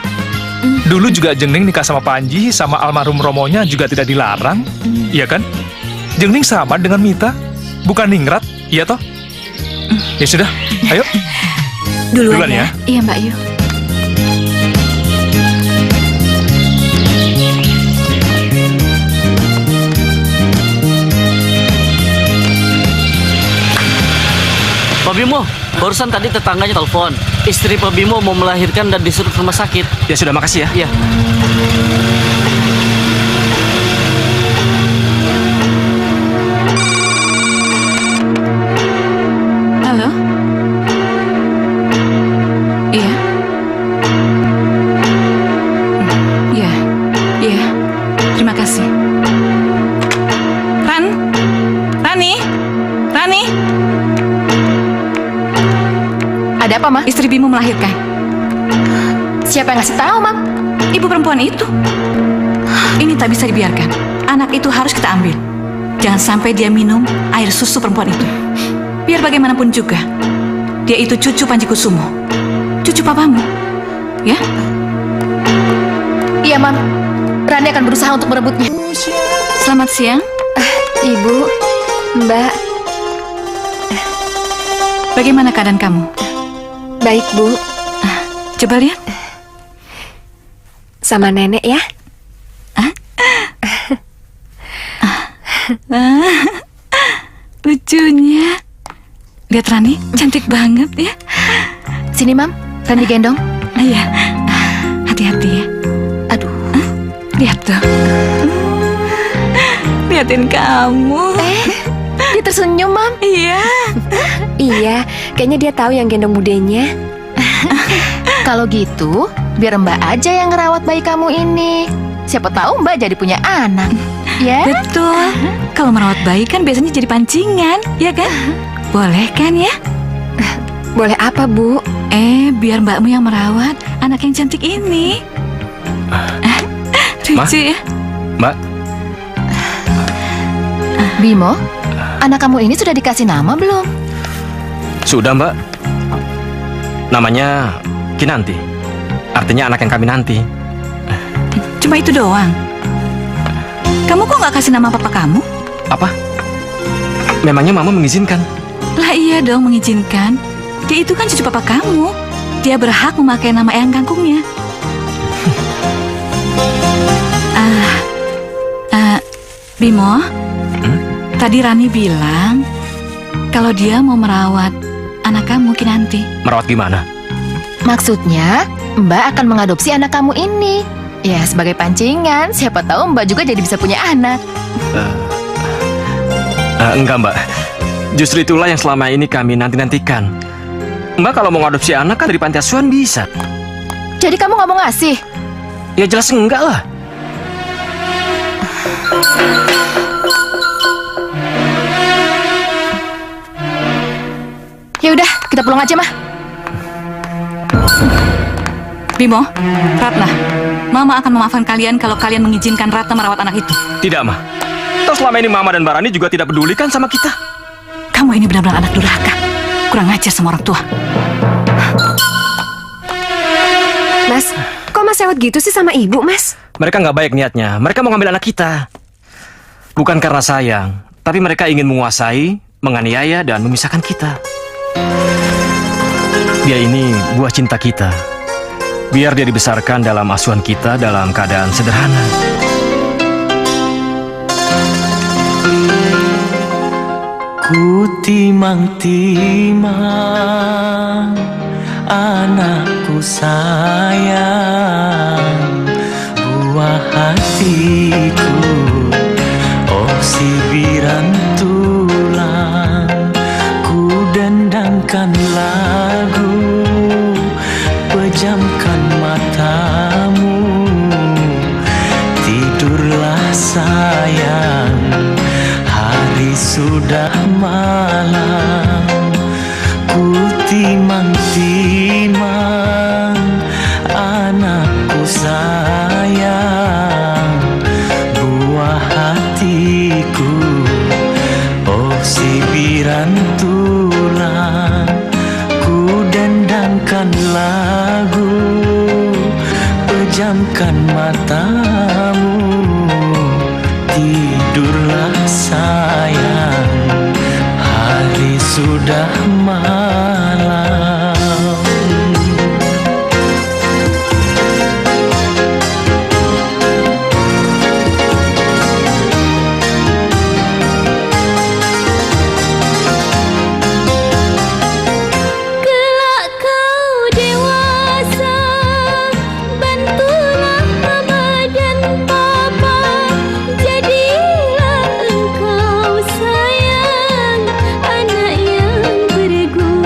Dulu juga Jengning nikah sama Panji, sama almarhum Romonya juga tidak dilarang. Iya kan? Jengning sama dengan Mita, bukan ningrat, iya toh? Ya sudah, ayo. Duluan ya. Iya Mbak Ayu. Pak Bimo, barusan tadi tetangganya telepon. Istri Pak Bimo mau melahirkan dan disuruh ke rumah sakit. Ya sudah, makasih ya. Iya. Halo? Iya? Iya. Iya. Terima kasih. Rani? Ada apa, Ma? Istri Bimo melahirkan. Siapa yang ngasih tahu, Mam? Ibu perempuan itu. Ini tak bisa dibiarkan. Anak itu harus kita ambil. Jangan sampai dia minum air susu perempuan itu. Biar bagaimanapun juga, Dia itu cucu Panji Kusumo. Cucu papamu. Ya? Iya, Mam. Rani akan berusaha untuk merebutnya. Selamat siang. Ibu, Mbak. Bagaimana keadaan kamu? Baik, Bu. Coba lihat. Sama nenek ya. Lucunya. Lihat Rani, cantik banget ya. Sini, Mam. Rani gendong. Iya. Hati-hati ya. Aduh. Lihat tuh. Liatin kamu. Dia tersenyum, Mam. Iya. Iya, kayaknya dia tahu yang gendong budenya. Kalau gitu, biar Mbak aja yang ngerawat bayi kamu ini. Siapa tahu Mbak jadi punya anak. Ya? Betul. Kalau merawat bayi kan biasanya jadi pancingan, ya kan? Boleh kan ya? Boleh apa, Bu? Biar mbakmu yang merawat anak yang cantik ini. Lucu ya? Mbak, Bimo, anak kamu ini sudah dikasih nama belum? sudah Mbak. Namanya Kinanti. Artinya anak yang kami nanti. Cuma itu doang? Kamu kok nggak kasih nama papa kamu? Apa? Memangnya Mama mengizinkan? Lah iya dong mengizinkan. Dia itu kan cucu papa kamu. Dia berhak memakai nama eyang kangkungnya. Bimo, tadi Rani bilang kalau dia mau merawat anak kamu Kinanti. Merawat gimana? Maksudnya, Mbak akan mengadopsi anak kamu ini. Ya, sebagai pancingan, siapa tahu Mbak juga jadi bisa punya anak. Enggak Mbak. Justru itulah yang selama ini kami nanti-nantikan. Mbak kalau mau ngadopsi anak kan dari panti asuhan bisa. Jadi kamu nggak mau ngasih? Ya jelas enggak lah. Ya udah, kita pulang aja, Mah. Bimo, Ratna, Mama akan memaafkan kalian kalau kalian mengizinkan Ratna merawat anak itu. Tidak, Mah. Toh selama ini Mama dan Mbak Rani juga tidak peduli kan sama kita. Kamu ini benar-benar anak durhaka. Kurang ajar sama orang tua. Mas, kok Mas sewot gitu sih sama ibu, Mas? Mereka nggak baik niatnya. Mereka mau ngambil anak kita. Bukan karena sayang, tapi mereka ingin menguasai, menganiaya, dan memisahkan kita. Dia ini buah cinta kita. Biar dia dibesarkan dalam asuhan kita dalam keadaan sederhana. Ku timang-timang anakku sayang, buah hatiku, oh sibiran tulang. Ku dendangkan lagu, pejamkan matamu, tidurlah sayang, hari sudah malam. Ku timang-timang anakku sayang, buah hatiku, oh sibiran tulang. Ku dendangkan lagu, pejamkan matamu, tidurlah sayang, hari sudah malam. Kelak kau dewasa, bantulah mama dan papa, jadilah engkau sayang, anak yang berguna.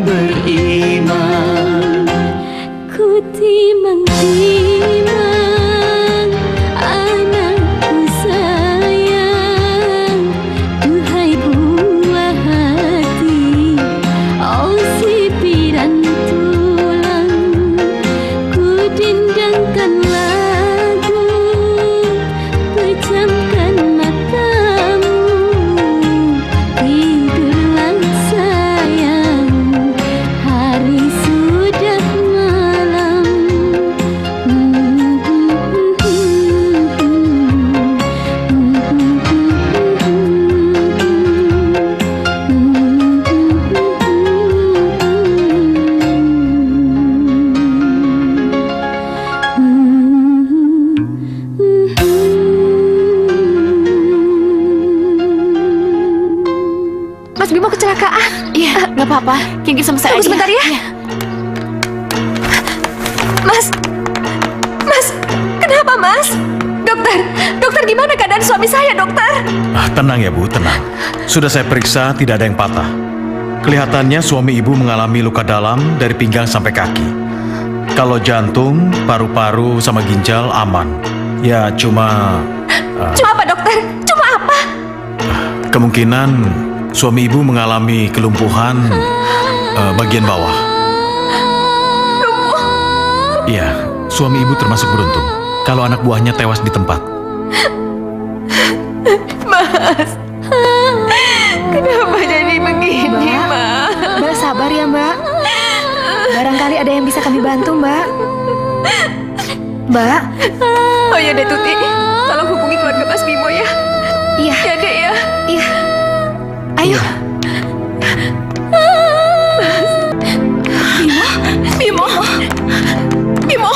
beriman. Ku timang-timang anakku sayang, duhai buah hati, oh si piran tulang. Ku dindangkan lagu, pejamkan matamu, tidurlah sayang, hari sudah malam. Mas Bimo kecelakaan. Iya, nggak apa-apa. Kinkin sama saya Tunggu aja. sebentar ya. Iya. Mas, kenapa Mas? Dokter gimana keadaan suami saya, dokter? Tenang ya Bu, tenang. Sudah saya periksa, tidak ada yang patah. Kelihatannya suami ibu mengalami luka dalam dari pinggang sampai kaki. Kalau jantung, paru-paru, sama ginjal aman. Ya cuma Cuma apa, dokter? Cuma apa? kemungkinan suami ibu mengalami kelumpuhan bagian bawah. Lumpuh. Iya, suami ibu termasuk beruntung kalau anak buahnya tewas di tempat. Mas, kenapa jadi begini, Mas? Mbak sabar ya, Mbak. Barangkali ada yang bisa kami bantu, Mbak. Mbak. Oh ya deh, Tuti. Tolong hubungi keluarga Mas Bimo ya. Iya. Ya, Dek ya. Iya. Ayo. Bimo. Bimo.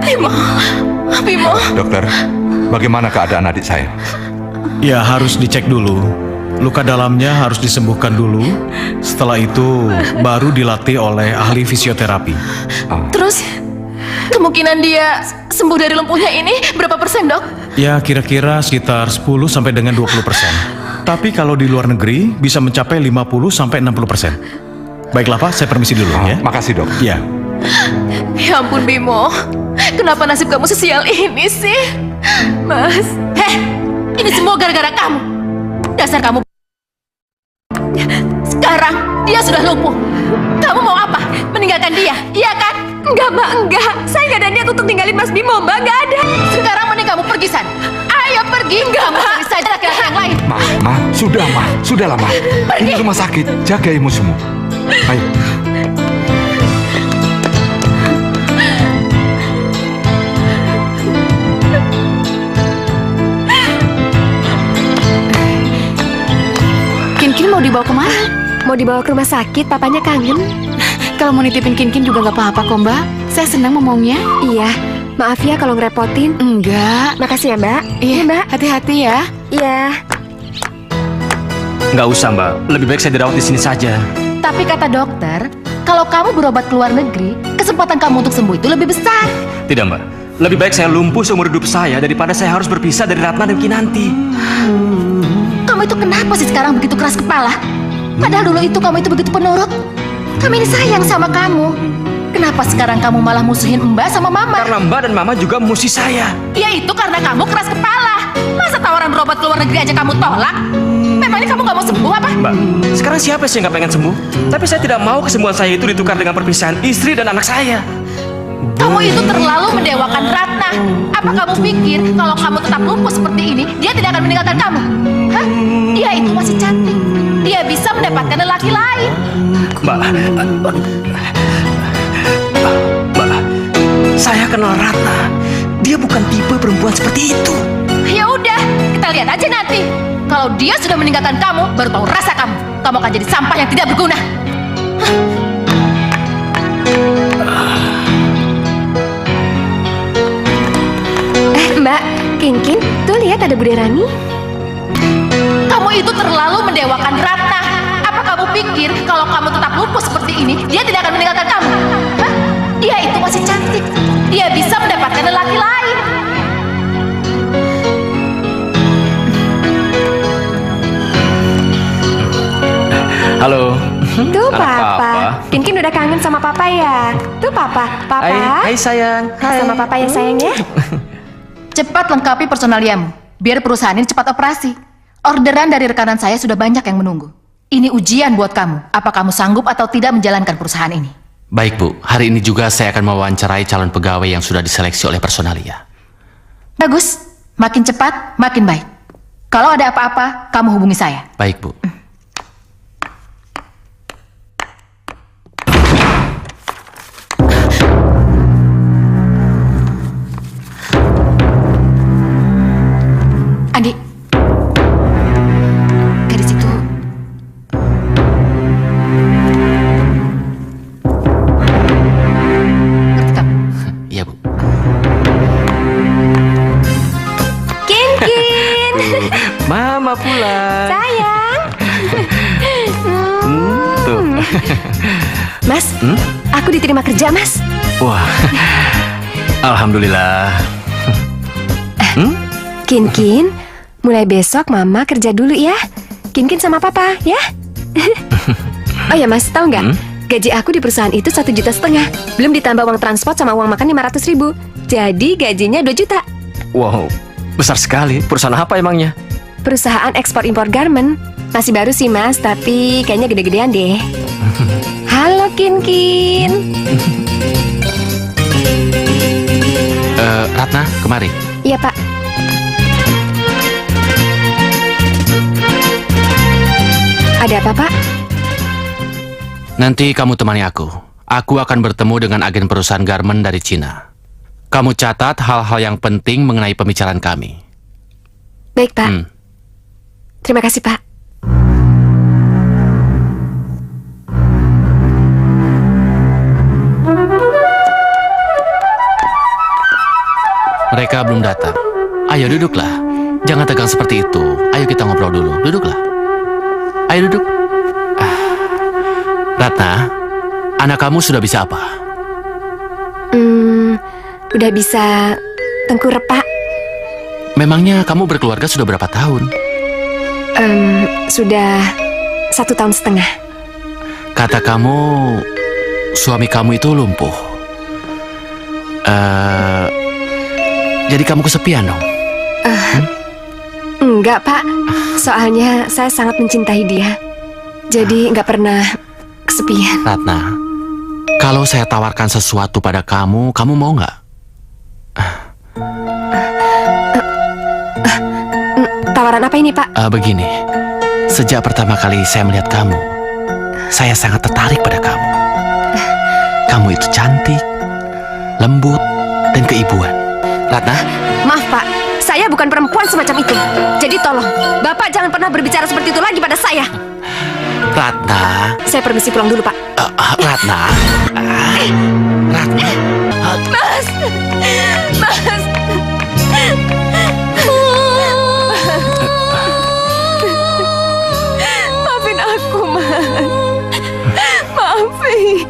Bimo. Bimo. Dokter, bagaimana keadaan adik saya? Ya harus dicek dulu. Luka dalamnya harus disembuhkan dulu. Setelah itu baru dilatih oleh ahli fisioterapi. Terus kemungkinan dia sembuh dari lumpuhnya ini berapa persen, Dok? Ya kira-kira sekitar 10 sampai dengan 20%. Tapi kalau di luar negeri bisa mencapai 50 sampai 60%. Baiklah Pak, saya permisi dulu ya. Makasih dok. Ya. Ya ampun, Bimo. Kenapa nasib kamu sesial ini sih? Mas. Ini semua gara-gara kamu. Dasar kamu. Sekarang dia sudah lumpuh. Kamu mau apa? Meninggalkan dia, iya kan? Enggak, Mbak, enggak. Saya nggak ada niat untuk tinggalin Mas Bimo, Mbak. Nggak ada. Sekarang mending kamu pergi, San. Ayo pergi. Enggak, Mbak. Cari saja laki-laki yang lain. Sudahlah, Ma. Ini rumah sakit, jaga emosimu. Ayo. Kinkin mau dibawa kemana? Mau dibawa ke rumah sakit, papanya kangen. Kalau mau nitipin Kinkin juga nggak apa-apa kok, Mbak. Saya senang ngomongnya. Iya. Maaf ya kalau ngerepotin. Enggak. Makasih ya, Mbak. Iya, Mbak. Hati-hati ya. Iya. Nggak usah, Mbak. Lebih baik saya dirawat di sini saja. Tapi kata dokter, kalau kamu berobat ke luar negeri, kesempatan kamu untuk sembuh itu lebih besar. Tidak, Mbak. Lebih baik saya lumpuh seumur hidup saya daripada saya harus berpisah dari Ratna dan Kinanti. Kamu itu kenapa sih sekarang begitu keras kepala? Padahal dulu itu kamu itu begitu penurut. Kami ini sayang sama kamu. Kenapa sekarang kamu malah musuhin Mbak sama Mama? Karena Mbak dan Mama juga musuh saya. Ya itu karena kamu keras kepala. Masa tawaran berobat ke luar negeri aja kamu tolak? Memangnya kamu gak mau sembuh apa? Mbak, sekarang siapa sih yang gak pengen sembuh? Tapi saya tidak mau kesembuhan saya itu ditukar dengan perpisahan istri dan anak saya. Kamu itu terlalu mendewakan Ratna. Apa kamu pikir kalau kamu tetap lumpuh seperti ini, dia tidak akan meninggalkan kamu? Hah? Dia itu masih cantik. Dia bisa mendapatkan lelaki lain. Mbak, saya kenal Ratna. Dia bukan tipe perempuan seperti itu. Ya udah, kita lihat aja nanti. Kalau dia sudah meninggalkan kamu, baru tahu rasa kamu. Kamu akan jadi sampah yang tidak berguna. Mbak, Kinkin, tuh lihat ada Bude Rani. Kamu itu terlalu mendewakan Ratna. Apa kamu pikir kalau kamu tetap lumpuh seperti ini, dia tidak akan meninggalkan kamu? Hah? Dia itu masih cantik. Dia bisa mendapatkan lelaki lain. Halo. Tuh, Papa. Kinkin udah kangen sama papa ya? Tuh papa. Hai sayang. Sama papa ya sayang ya. Cepat lengkapi personaliamu, biar perusahaan ini cepat operasi. Orderan dari rekanan saya sudah banyak yang menunggu. Ini ujian buat kamu. Apa kamu sanggup atau tidak menjalankan perusahaan ini? Baik Bu, hari ini juga saya akan mewawancarai calon pegawai yang sudah diseleksi oleh personalia. Bagus, makin cepat, makin baik. Kalau ada apa-apa, kamu hubungi saya. Baik Bu. Andi, gadis itu ngerti kamu? Iya Bu. Kinkin. Mama pulang. Sayang. Tuh. Mas, aku diterima kerja Mas. Wah. Alhamdulillah. Kinkin, mulai besok Mama kerja dulu ya. Kinkin sama Papa ya. Oh ya Mas, tahu nggak? Gaji aku di perusahaan itu 1,5 juta. Belum ditambah uang transport sama uang makan 500.000. Jadi gajinya 2 juta. Wow, besar sekali. Perusahaan apa emangnya? Perusahaan ekspor impor garment. Masih baru sih Mas, tapi kayaknya gede-gedean deh. Halo Kinkin. Ratna, kemari. Iya Pak. Ada apa Pak? Nanti kamu temani aku. Aku akan bertemu dengan agen perusahaan garment dari Cina. Kamu catat hal-hal yang penting mengenai pembicaraan kami. Baik Pak. Terima kasih Pak. Mereka belum datang. Ayo duduklah. Jangan tegang seperti itu. Ayo kita ngobrol dulu. Duduklah. Ayo duduk. Ratna, anak kamu sudah bisa apa? Udah bisa tengkurap Pak. Memangnya kamu berkeluarga sudah berapa tahun? Sudah 1,5 tahun. Kata kamu, suami kamu itu lumpuh. Jadi kamu kesepian dong? Enggak Pak, soalnya saya sangat mencintai dia. Jadi nggak pernah kesepian. Ratna, kalau saya tawarkan sesuatu pada kamu, kamu mau nggak? Tawaran apa ini Pak? Begini, sejak pertama kali saya melihat kamu, saya sangat tertarik pada kamu. Kamu itu cantik, lembut, dan keibuan. Ratna? Maaf Pak, saya bukan perempuan semacam itu. Jadi tolong, Bapak jangan pernah berbicara seperti itu lagi pada saya. Ratna. Saya permisi pulang dulu Pak. Ratna. Ratna. Mas. Maafin aku Mas. Maafin.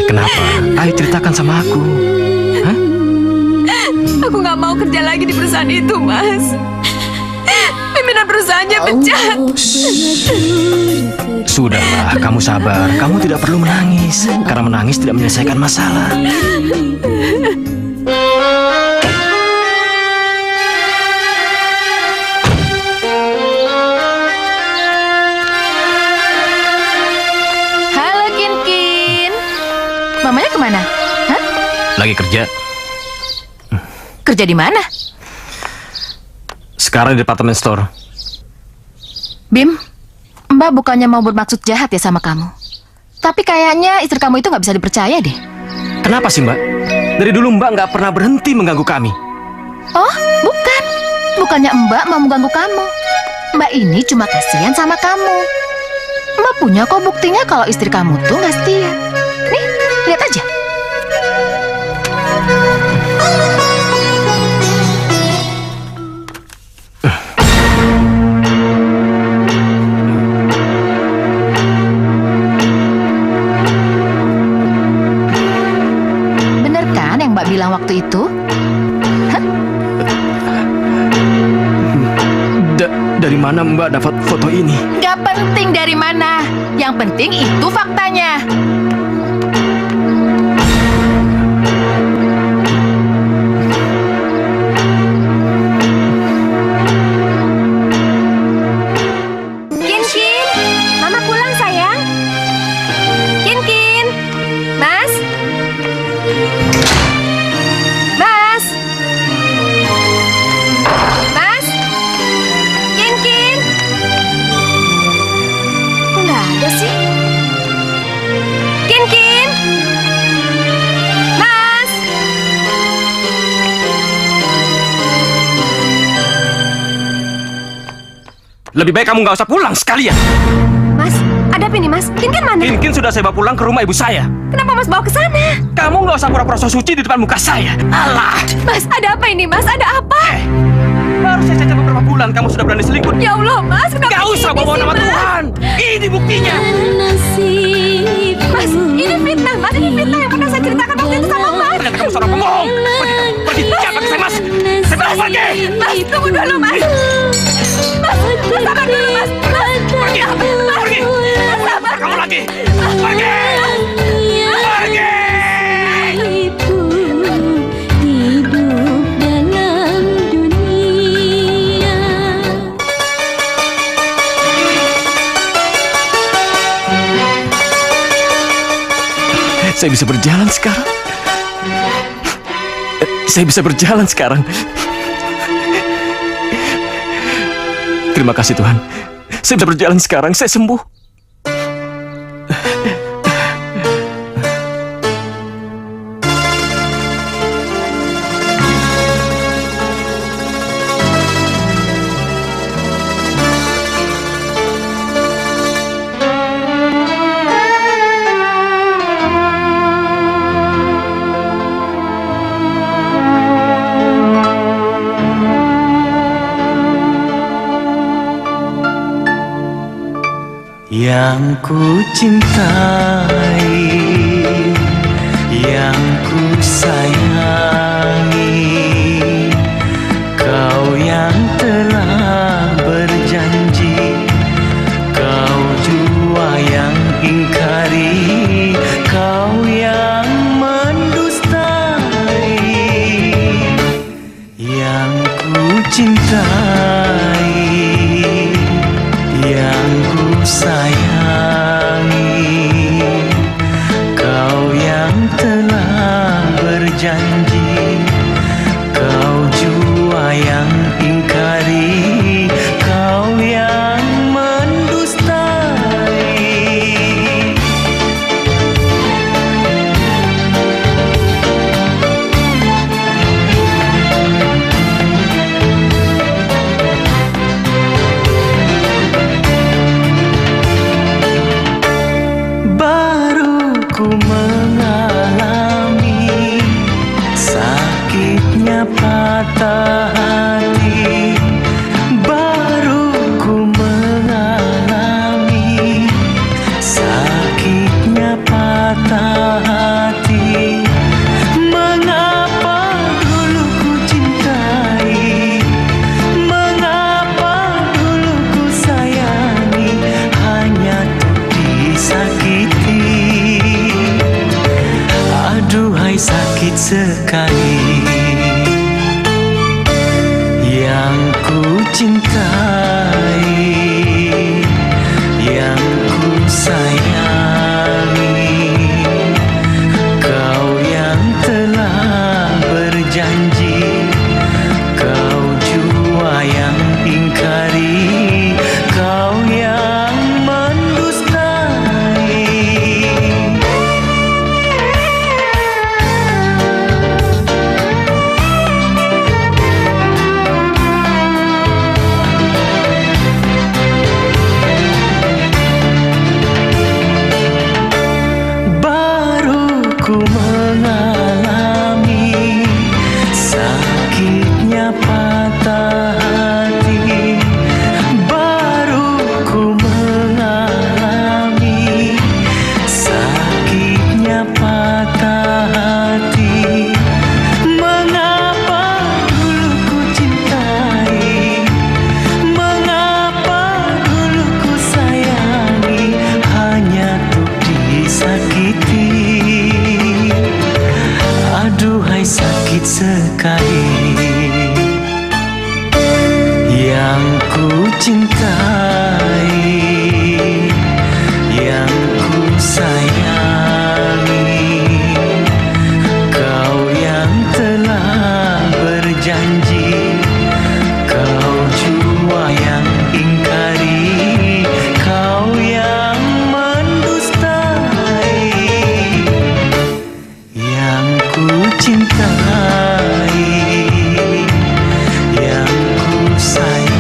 Kenapa? Ayo ceritakan sama aku. Aku nggak mau kerja lagi di perusahaan itu, Mas. Pimpinan perusahaannya pecat. Sudahlah, kamu sabar. Kamu tidak perlu menangis. Karena menangis tidak menyelesaikan masalah. Halo Kinkin. Mamanya kemana? Hah? Lagi kerja. Kerja di mana? Sekarang di department store. Bim, Mbak bukannya mau bermaksud jahat ya sama kamu. Tapi kayaknya istri kamu itu nggak bisa dipercaya deh. Kenapa sih Mbak? Dari dulu Mbak nggak pernah berhenti mengganggu kami. Oh, bukan. Bukannya Mbak mau mengganggu kamu. Mbak ini cuma kasihan sama kamu. Mbak punya kok buktinya kalau istri kamu tuh nggak setia. Nih, lihat aja. Bener kan yang Mbak bilang waktu itu? Hah? Dari mana Mbak dapat foto ini? Gak penting dari mana. Yang penting itu faktanya. Kin, Mama pulang sayang. Kin, Mas. Mas. Mas. Kin. Kok nggak ada sih? Kin. Mas. Lebih baik kamu nggak usah pulang sekalian. Mas, ada apa ini Mas? Kin mana? Kin sudah saya bawa pulang ke rumah ibu saya. Kenapa Mas bawa ke sana? Kamu nggak usah pura-pura so suci di depan muka saya. Alah. Mas, ada apa ini Mas? Ada apa? Baru saja beberapa bulan kamu sudah berani selingkuh. Ya Allah Mas, kenapa Gak usah bawa nama Tuhan. Ini buktinya. Mas, ini fitnah Mas, ini fitnah yang pernah saya ceritakan waktu itu sama Mas. Ternyata kamu seorang pembohong. Pergi, jangan pakai saya Mas. Saya bilang pergi. Mas, tunggu dulu Mas. Mas, sabar dulu Mas. Pergi, pergi. Sabar kamu lagi. Pergi. Pergi. Saya bisa berjalan sekarang. Saya bisa berjalan sekarang. Terima kasih Tuhan. Saya bisa berjalan sekarang. Saya sembuh. Yang ku cintai, yang ku sayangi, kau yang telah berjanji, kau jua yang ingkari, kau yang mendustai. Yang ku cintai, yang ku sayangi, kau yang telah berjanji, kau jua yang ingkari, kau yang mendustai. Ku mengalami sakitnya patah hati, baru ku mengalami sakitnya patah hati. Mengapa dulu ku cintai, mengapa dulu ku sayangi, hanya untuk disakiti. Aduhai sakit sekali. Yang ku cintai, yang ku sayangi, kau yang telah berjanji, kau jua yang ingkari, kau yang mendustai. cintai, yang ku sayangi, kau yang telah berjanji, kau jua yang ingkari, kau yang mendustai, yang ku cintai, yang ku sayangi.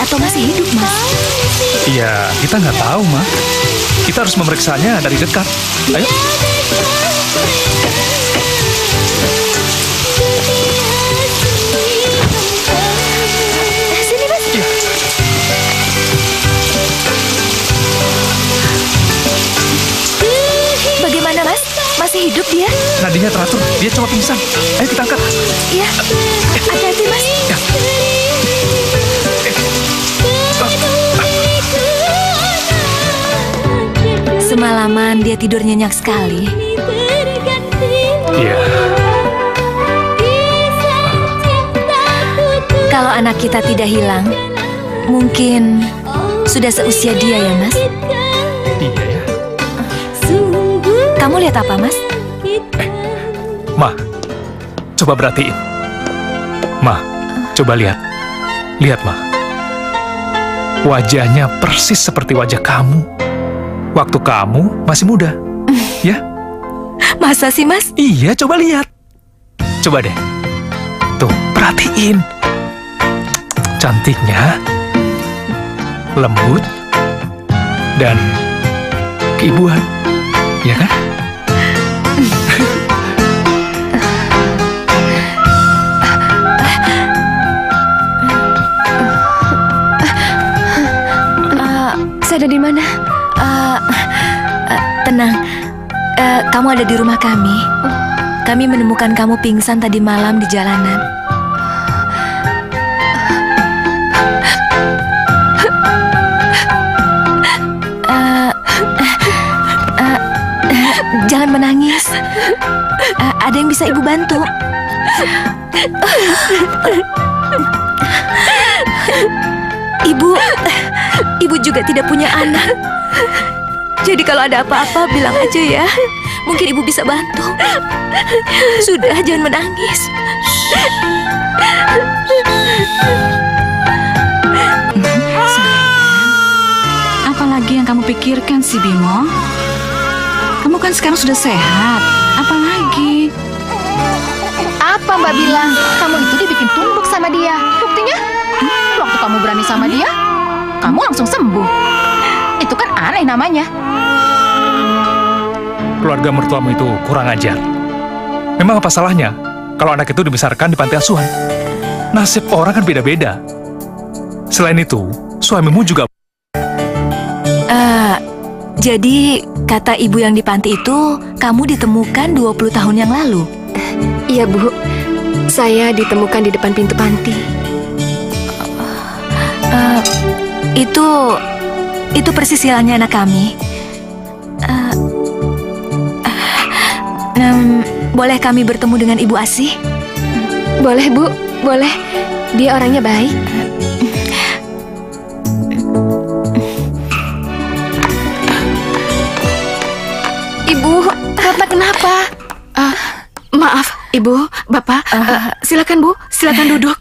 Atau masih hidup, Mas? Ya, kita nggak tahu, Ma. Kita harus memeriksanya dari dekat. Ayo. Sini, Mas. Ya. Bagaimana, Mas? Masih hidup dia? Nadinya teratur, dia cuma pingsan. Ayo kita angkat. Iya. Hati-hati, Mas. Ya. Semalaman dia tidur nyenyak sekali. Iya. Kalau anak kita tidak hilang, mungkin sudah seusia dia ya, Mas? Iya ya. Kamu lihat apa, Mas? Ma, coba perhatiin. Ma, coba lihat. Lihat, Ma. Wajahnya persis seperti wajah kamu waktu kamu masih muda. Ya? Masa sih, Mas? Iya, coba lihat. Coba deh. Tuh, perhatiin. Cantiknya, lembut, dan keibuan. Ya kan? Saya ada di mana? Tenang, kamu ada di rumah kami. Kami menemukan kamu pingsan tadi malam di jalanan. Jangan menangis. Ada yang bisa ibu bantu. Ibu juga tidak punya anak. Jadi kalau ada apa-apa bilang aja ya. Mungkin ibu bisa bantu. Sudah, jangan menangis. Apalagi yang kamu pikirkan sih, Bimo? Kamu kan sekarang sudah sehat. Apalagi? Apa Mbak bilang? Kamu itu dibikin tunduk sama dia. Buktinya? Waktu kamu berani sama dia, kamu langsung sembuh. Itu kan aneh namanya. Keluarga mertuamu itu kurang ajar. Memang apa salahnya kalau anak itu dibesarkan di panti asuhan? Nasib orang kan beda-beda. Selain itu, suamimu juga... Jadi, kata ibu yang di panti itu, kamu ditemukan 20 tahun yang lalu? Iya, Bu. Saya ditemukan di depan pintu panti. Itu persis hilangnya anak kami. Boleh kami bertemu dengan Ibu Asih? Boleh, Bu. Boleh. Dia orangnya baik. Ibu, Ratna kenapa? Maaf, Ibu, Bapak. Silakan, Bu. Silakan duduk.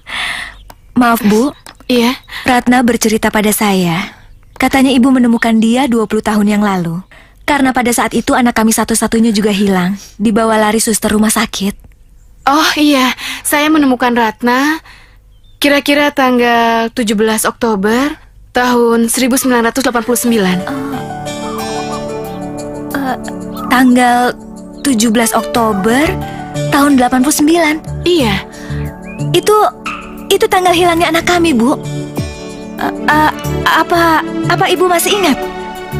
Maaf, Bu. Iya. Ratna bercerita pada saya. Katanya ibu menemukan dia 20 tahun yang lalu. Karena pada saat itu anak kami satu-satunya juga hilang. Dibawa lari suster rumah sakit. Oh iya, saya menemukan Ratna kira-kira tanggal 17 Oktober tahun 1989. Tanggal 17 Oktober tahun 89. Iya. Itu tanggal hilangnya anak kami, Bu. Apa Ibu masih ingat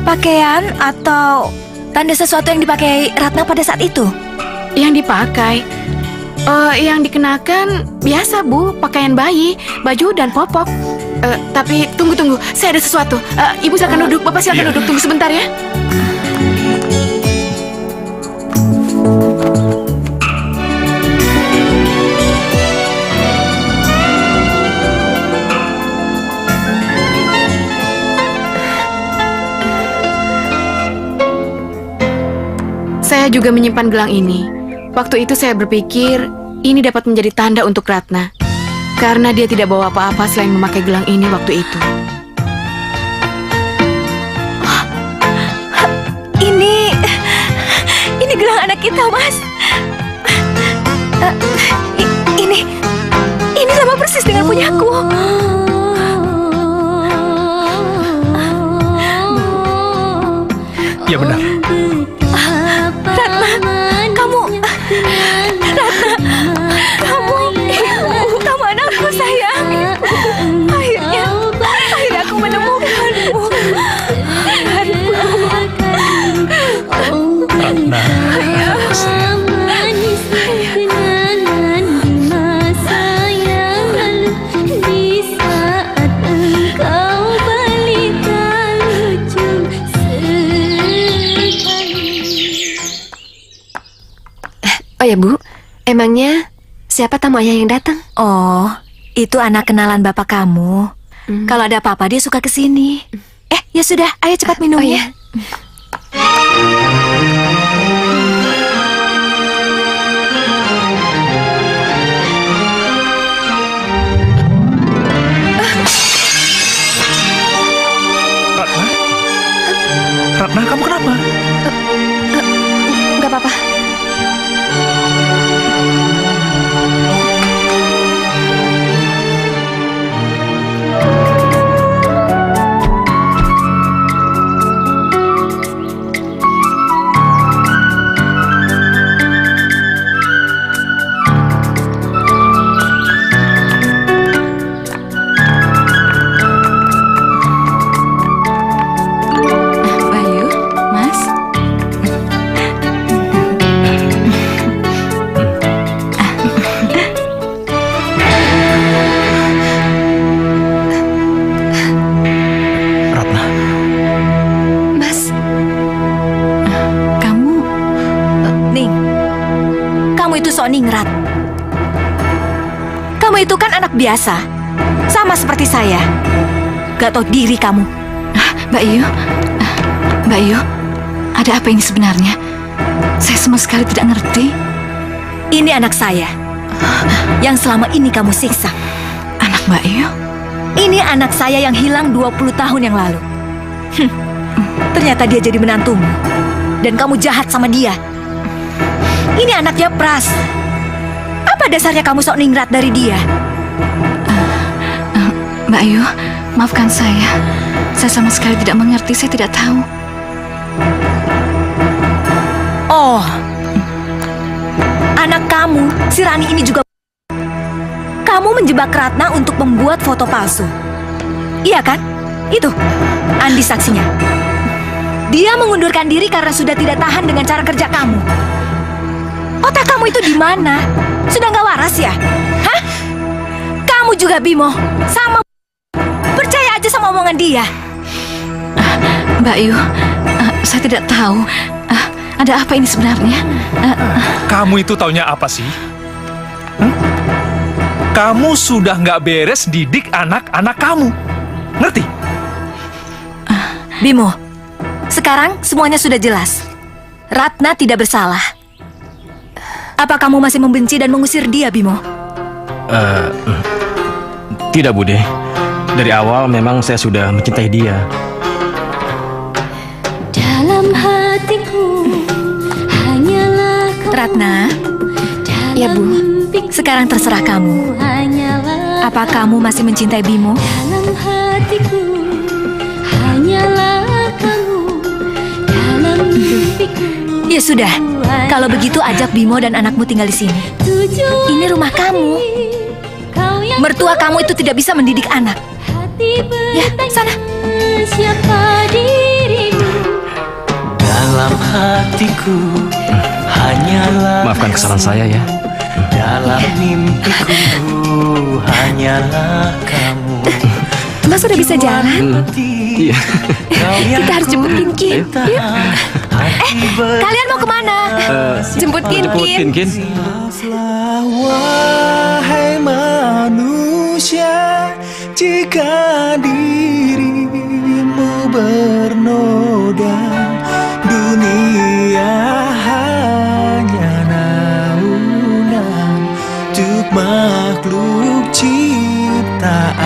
pakaian atau tanda sesuatu yang dipakai Ratna pada saat itu? Yang dipakai? Yang dikenakan biasa, Bu, pakaian bayi, baju dan popok. Tapi tunggu, saya ada sesuatu. Ibu silakan duduk, Bapak silakan duduk. Tunggu sebentar ya. Saya juga menyimpan gelang ini. Waktu itu saya berpikir ini dapat menjadi tanda untuk Ratna. Karena dia tidak bawa apa-apa selain memakai gelang ini waktu itu. Ini gelang anak kita, Mas. Ini sama persis dengan punyaku. Ya benar. Kamu anakku sayang. Akhirnya aku menemukanmu. Ratna. Oh ya Bu, emangnya siapa tamu ayah yang datang? Oh, itu anak kenalan bapak kamu. Kalau ada apa-apa dia suka kesini. Ya sudah, ayo cepat minum ya. Ratna, kamu kenapa? Gak apa-apa. Bayu, Mas. Ratna. Mas. Kamu? Ning, kamu itu sok ningrat. Kamu itu kan anak biasa. Sama seperti saya. Gak tahu diri kamu. Mbak Yu, ada apa ini sebenarnya? Saya sama sekali tidak ngerti. Ini anak saya. Yang selama ini kamu siksa. Anak Mbak Yu? Ini anak saya yang hilang 20 tahun yang lalu. Ternyata dia jadi menantumu. Dan kamu jahat sama dia. Ini anaknya Pras. Apa dasarnya kamu sok ningrat dari dia? Mbak Yu, maafkan saya. Saya sama sekali tidak mengerti, saya tidak tahu. Oh, anak kamu, si Rani ini juga. Kamu menjebak Ratna untuk membuat foto palsu. Iya kan? Itu, Andi saksinya. Dia mengundurkan diri karena sudah tidak tahan dengan cara kerja kamu. Otak kamu itu di mana? Sudah nggak waras ya? Hah? Kamu juga Bimo, sama. Percaya aja sama omongan dia. Mbak Yu, saya tidak tahu. Ada apa ini sebenarnya? Kamu itu taunya apa sih? Kamu sudah nggak beres didik anak-anak kamu. Ngerti? Bimo, sekarang semuanya sudah jelas. Ratna tidak bersalah. Apa kamu masih membenci dan mengusir dia, Bimo? Tidak, Bude. Dari awal memang saya sudah mencintai dia. Dalam hatiku hanyalah Ratna. Ya Bu. Sekarang terserah kamu. Apa kamu masih mencintai Bimo? Dalam hatiku hanyalah kamu, dalam mimpiku. Ya sudah, kalau begitu ajak Bimo dan anakmu tinggal di sini. Ini rumah kamu. Mertua kamu itu tidak bisa mendidik anak. Ya, sana. Siapa dirimu? Dalam hatiku hanyalah Maafkan kesalahan saya ya. dalam mimpiku hanyalah kamu. Mas udah bisa jalan? Iya. Kita harus jemput Kinkin. Yuk. Kalian mau kemana? Jemput Kinkin. Kin. Wahai manusia, jika dirimu bernoda, dunia hanya naungan untuk makhluk ciptaan